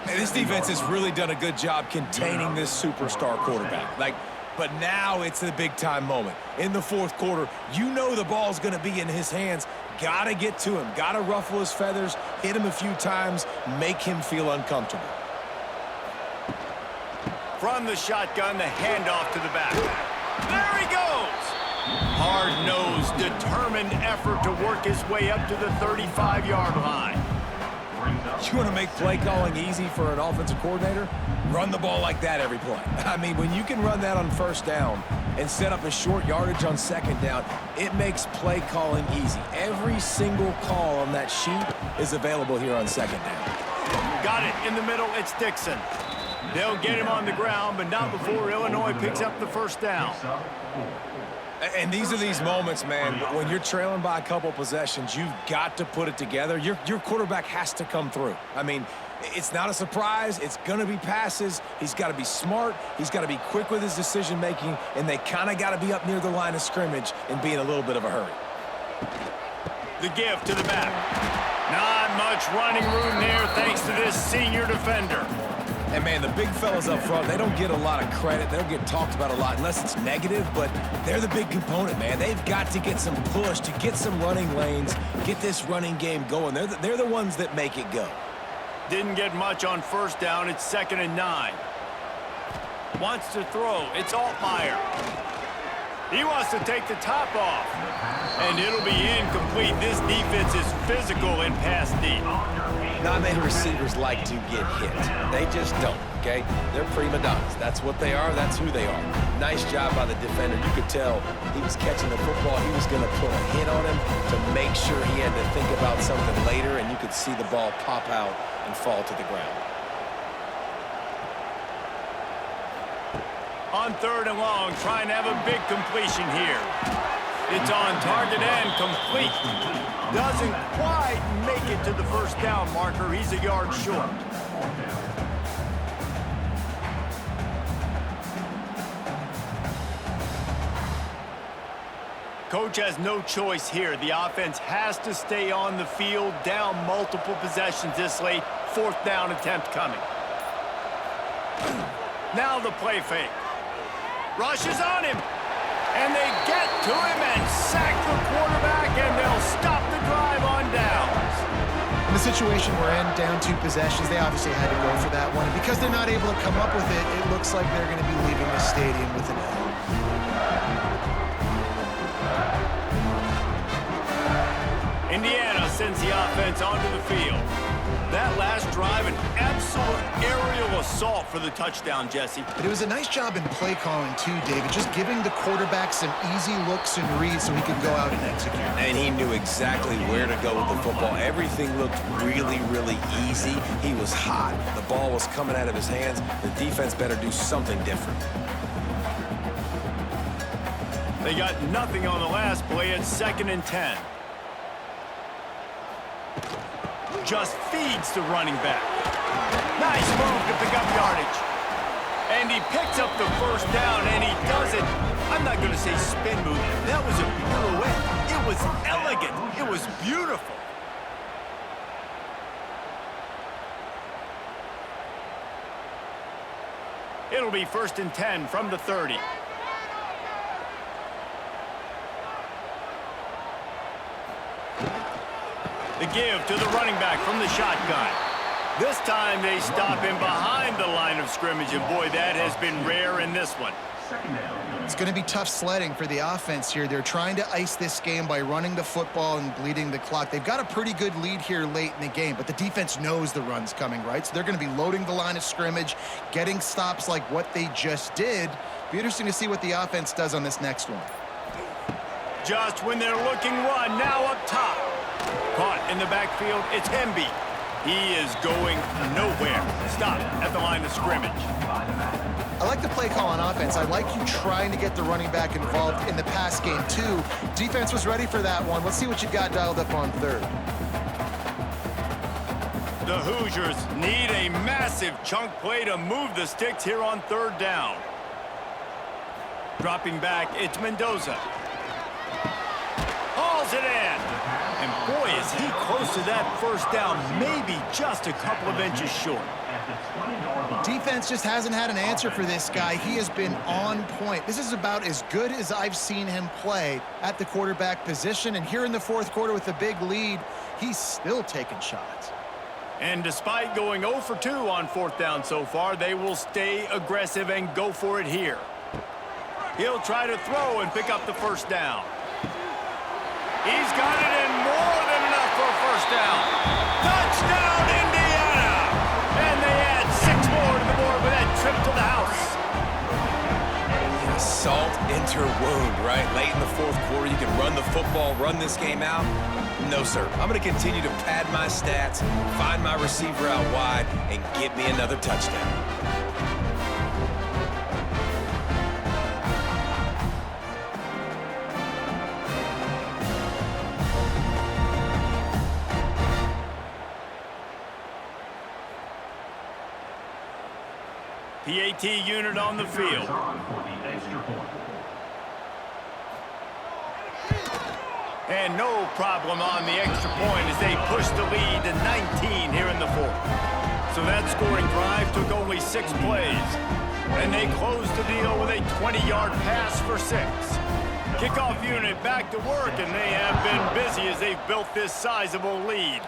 And this defense has really done a good job containing this superstar quarterback. But now it's the big-time moment. In the fourth quarter, you know the ball's going to be in his hands. Got to get to him. Got to ruffle his feathers, hit him a few times, make him feel uncomfortable. From the shotgun, the handoff to the back. There he goes! Hard-nosed, determined effort to work his way up to the 35-yard line. You want to make play calling easy for an offensive coordinator? Run the ball like that every play. I mean, when you can run that on first down and set up a short yardage on second down, it makes play calling easy. Every single call on that sheet is available here on second down. Got it in the middle. It's Dixon. They'll get him on the ground, but not before Illinois picks up the first down. And these are these moments, man, when you're trailing by a couple possessions, you've got to put it together. Your quarterback has to come through. I mean, it's not a surprise. It's going to be passes. He's got to be smart. He's got to be quick with his decision-making, and they kind of got to be up near the line of scrimmage and be in a little bit of a hurry. The give to the back. Not much running room there thanks to this senior defender. And, man, the big fellas up front, they don't get a lot of credit. They don't get talked about a lot unless it's negative, but they're the big component, man. They've got to get some push, to get some running lanes, get this running game going. They're the ones that make it go. Didn't get much on first down. It's 2nd and 9. Wants to throw. It's Altmaier. He wants to take the top off. And it'll be incomplete. This defense is physical in pass deep. Not many receivers like to get hit. They just don't, okay? They're prima donnas. That's what they are. That's who they are. Nice job by the defender. You could tell he was catching the football. He was going to put a hit on him to make sure he had to think about something later, and you could see the ball pop out and fall to the ground. On 3rd and long, trying to have a big completion here. It's on target and complete. Doesn't quite make it to the first down marker. He's a yard short. Coach has no choice here. The offense has to stay on the field, down multiple possessions this late. 4th down attempt coming. Now the play fake. Rushes on him. And they get to him and sack the quarterback, and they'll stop the drive on downs. In the situation we're in, down 2 possessions, they obviously had to go for that one. And because they're not able to come up with it, it looks like they're going to be leaving the stadium with an L. Indiana sends the offense onto the field. That last drive, an absolute aerial assault for the touchdown, Jesse. But it was a nice job in play calling too, David, just giving the quarterback some easy looks and reads so he could go out and execute. And he knew exactly where to go with the football. Everything looked really, really easy. He was hot. The ball was coming out of his hands. The defense better do something different. They got nothing on the last play. It's 2nd and 10. Just feeds the running back. Nice move to pick up yardage. And he picks up the first down, and he does it. I'm not going to say spin move. That was a pirouette. It was elegant. It was beautiful. It'll be 1st and 10 from the 30. The give to the running back from the shotgun. This time they stop him behind the line of scrimmage, and boy, that has been rare in this one. It's going to be tough sledding for the offense here. They're trying to ice this game by running the football and bleeding the clock. They've got a pretty good lead here late in the game, but the defense knows the run's coming, right? So they're going to be loading the line of scrimmage, getting stops like what they just did. Be interesting to see what the offense does on this next one. Just when they're looking run, now up top. Caught in the backfield, it's Hemby. He is going nowhere. Stop at the line of scrimmage. I like the play call on offense. I like you trying to get the running back involved in the pass game, too. Defense was ready for that one. Let's see what you got dialed up on third. The Hoosiers need a massive chunk play to move the sticks here on third down. Dropping back, it's Mendoza. Hauls it in. And boy, is he close to that first down, maybe just a couple of inches short. Defense just hasn't had an answer for this guy. He has been on point. This is about as good as I've seen him play at the quarterback position. And here in the fourth quarter with a big lead, he's still taking shots. And despite going 0 for 2 on fourth down so far, they will stay aggressive and go for it here. He'll try to throw and pick up the first down. He's got it in, more than enough for a first down. Touchdown, Indiana! And they add 6 more to the board with that trip to the house. Salt into wound, right? Late in the fourth quarter, you can run the football, run this game out. No, sir. I'm going to continue to pad my stats, find my receiver out wide, and get me another touchdown. PAT unit on the field. And no problem on the extra point as they push the lead to 19 here in the fourth. So that scoring drive took only 6 plays. And they closed the deal with a 20-yard pass for 6. Kickoff unit back to work, and they have been busy as they've built this sizable lead.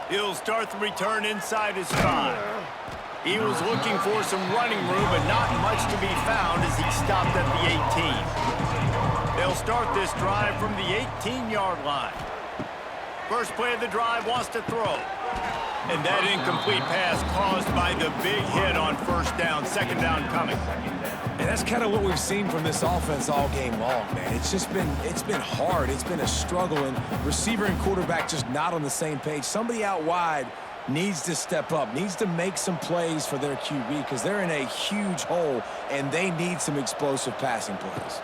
He'll start the return inside his 5. He was looking for some running room, but not much to be found as he stopped at the 18. They'll start this drive from the 18-yard line. First play of the drive wants to throw. And that incomplete pass caused by the big hit on first down, second down coming. And that's kind of what we've seen from this offense all game long, man. It's been hard. It's been a struggle, and receiver and quarterback just not on the same page. Somebody out wide needs to step up, needs to make some plays for their QB because they're in a huge hole, and they need some explosive passing plays.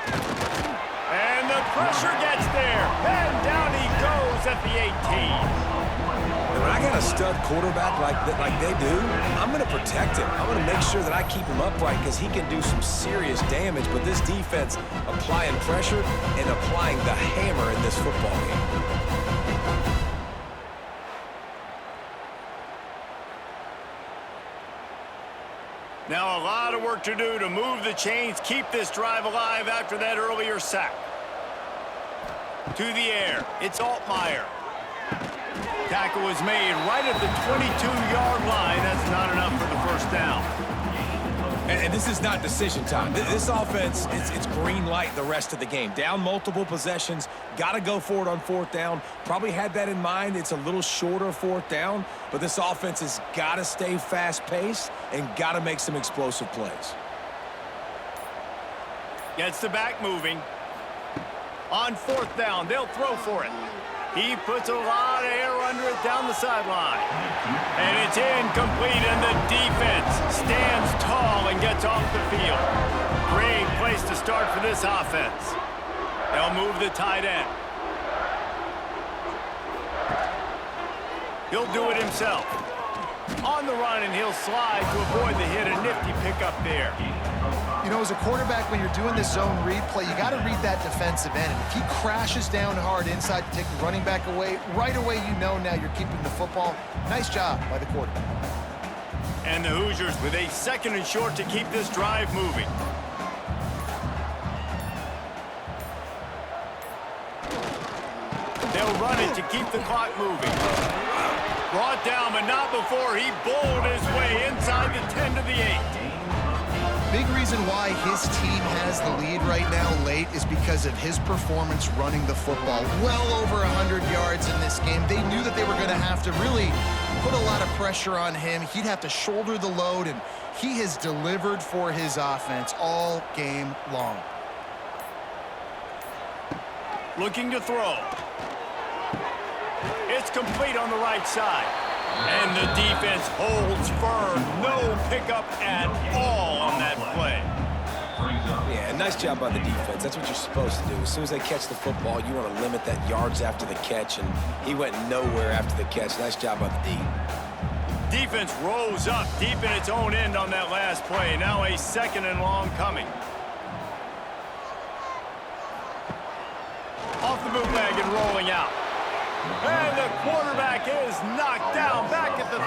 And the pressure gets there, and down he goes at the 18. And when I got a stud quarterback like they do, I'm going to protect him. I'm going to make sure that I keep him upright because he can do some serious damage. But this defense applying pressure and applying the hammer in this football game. Now a lot of work to do to move the chains, keep this drive alive after that earlier sack. To the air, it's Altmaier. Tackle was made right at the 22-yard line. That's not enough for the first down. And this is not decision time. This offense, it's green light the rest of the game. Down multiple possessions, got to go for it on fourth down. Probably had that in mind. It's a little shorter fourth down, but this offense has got to stay fast-paced and got to make some explosive plays. Gets the back moving. On fourth down, they'll throw for it. He puts a lot of air under it down the sideline. And it's incomplete, and the defense stands tall and gets off the field. Great place to start for this offense. They'll move the tight end. He'll do it himself. On the run, and he'll slide to avoid the hit. A nifty pickup there. You know, as a quarterback, when you're doing this zone read play, you got to read that defensive end. If he crashes down hard inside to take the running back away, right away you know now you're keeping the football. Nice job by the quarterback. And the Hoosiers with a second and short to keep this drive moving. They'll run it to keep the clock moving. Brought down, but not before he bowled his way inside the 10 to the 8. Big reason why his team has the lead right now late is because of his performance running the football. Well over 100 yards in this game. They knew that they were going to have to really put a lot of pressure on him. He'd have to shoulder the load, and he has delivered for his offense all game long. Looking to throw. It's complete on the right side. And the defense holds firm. No pickup at all on that play. Yeah, nice job by the defense. That's what you're supposed to do. As soon as they catch the football, you want to limit that yards after the catch, and he went nowhere after the catch. Nice job by the D. Defense rose up deep in its own end on that last play. Now a 2nd and long coming. Off the bootleg and rolling out. And the quarterback is knocked down back at the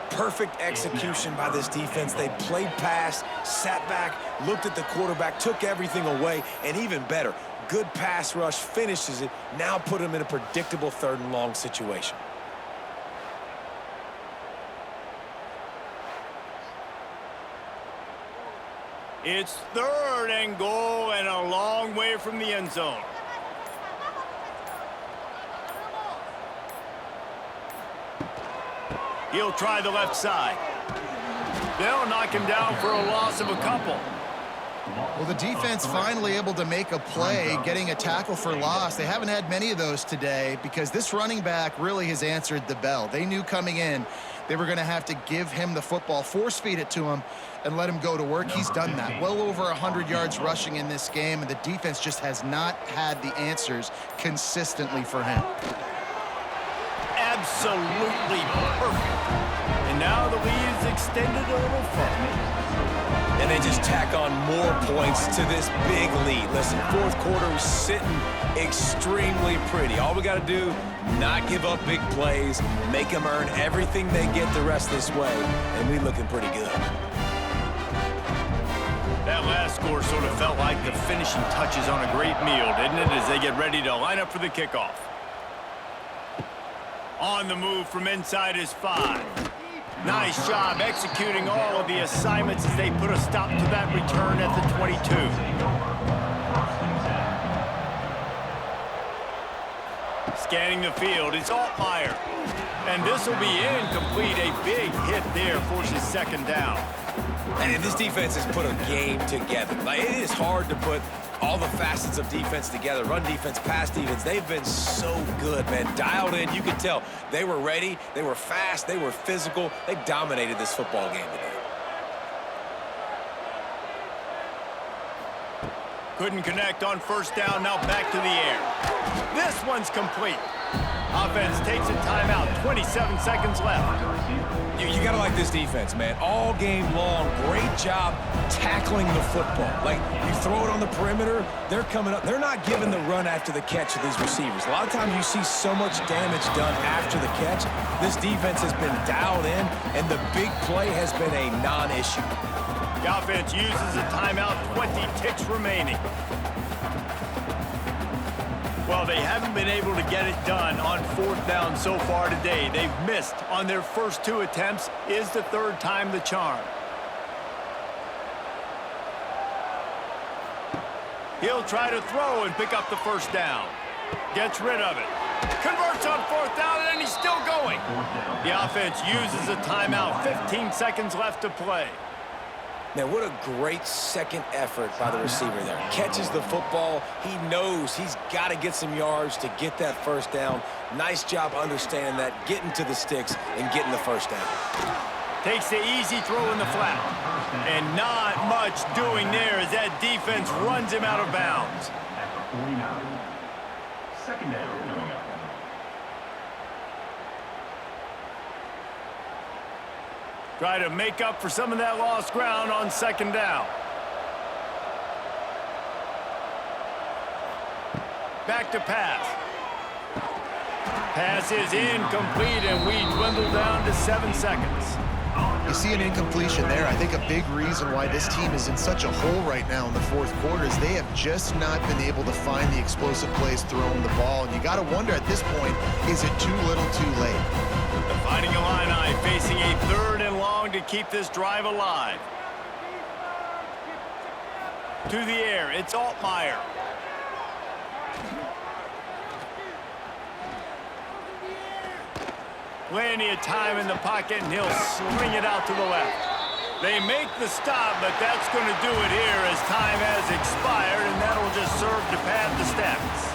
13. Perfect execution by this defense. They played pass, sat back, looked at the quarterback, took everything away, and even better, good pass rush, finishes it, now put him in a predictable 3rd and long situation. It's 3rd and goal and a long way from the end zone. He'll try the left side. They'll knock him down for a loss of a couple. Well, the defense finally able to make a play, getting a tackle for loss. They haven't had many of those today because this running back really has answered the bell. They knew coming in they were going to have to give him the football, force feed it to him, and let him go to work. He's done that. Well over 100 yards rushing in this game, and the defense just has not had the answers consistently for him. Absolutely perfect. And now the lead is extended a little further. And they just tack on more points to this big lead. Listen, 4th quarter was sitting extremely pretty. All we got to do, not give up big plays, make them earn everything they get the rest of this way, and we looking pretty good. That last score sort of felt like the finishing touches on a great meal, didn't it, as they get ready to line up for the kickoff. On the move from inside his 5. Nice job executing all of the assignments as they put a stop to that return at the 22. Scanning the field, it's Altmaier. And this will be incomplete. A big hit there forces 2nd down. And this defense has put a game together. Like, it is hard to put all the facets of defense together. Run defense, pass defense. They've been so good, man. Dialed in. You could tell they were ready. They were fast. They were physical. They dominated this football game today. Couldn't connect on 1st down. Now back to the air. This one's complete. Offense takes a timeout. 27 seconds left. You got to like this defense, man. All game long, great job tackling the football. Like, you throw it on the perimeter, they're coming up. They're not giving the run after the catch to these receivers. A lot of times you see so much damage done after the catch. This defense has been dialed in, and the big play has been a non-issue. The offense uses a timeout, 20 ticks remaining. Well, they haven't been able to get it done on 4th down so far today. They've missed on their first 2 attempts. Is the 3rd time the charm? He'll try to throw and pick up the 1st down. Gets rid of it. Converts on 4th down, and he's still going. The offense uses a timeout. 15 seconds left to play. Man, what a great second effort by the receiver there. Catches the football. He knows he's got to get some yards to get that 1st down. Nice job understanding that, getting to the sticks and getting the 1st down. Takes the easy throw in the flat. And not much doing there as that defense runs him out of bounds. At the 49. 2nd down coming up. Try to make up for some of that lost ground on 2nd down. Back to pass. Pass is incomplete, and we dwindle down to 7 seconds. You see an incompletion there. I think a big reason why this team is in such a hole right now in the 4th quarter is they have just not been able to find the explosive plays throwing the ball. And you got to wonder at this point, is it too little too late? The Fighting Illini facing a 3rd and long to keep this drive alive. To the air, it's Altmaier. Plenty of time in the pocket, and he'll swing it out to the left. They make the stop, but that's going to do it here as time has expired, and that'll just serve to pad the stats.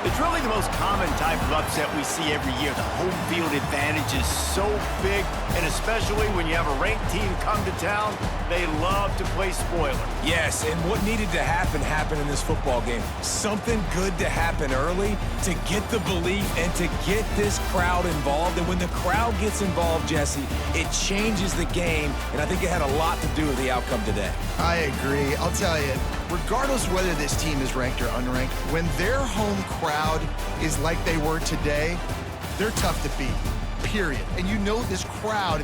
It's really the most common type of upset we see every year. The home field advantage is so big, and especially when you have a ranked team come to town, they love to play spoiler. Yes, and what needed to happen happened in this football game. Something good to happen early to get the belief and to get this crowd involved. And when the crowd gets involved, Jesse, it changes the game, and I think it had a lot to do with the outcome today. I agree. I'll tell you, regardless whether this team is ranked or unranked, when their home crowd is like they were today, they're tough to beat, period. And you know this crowd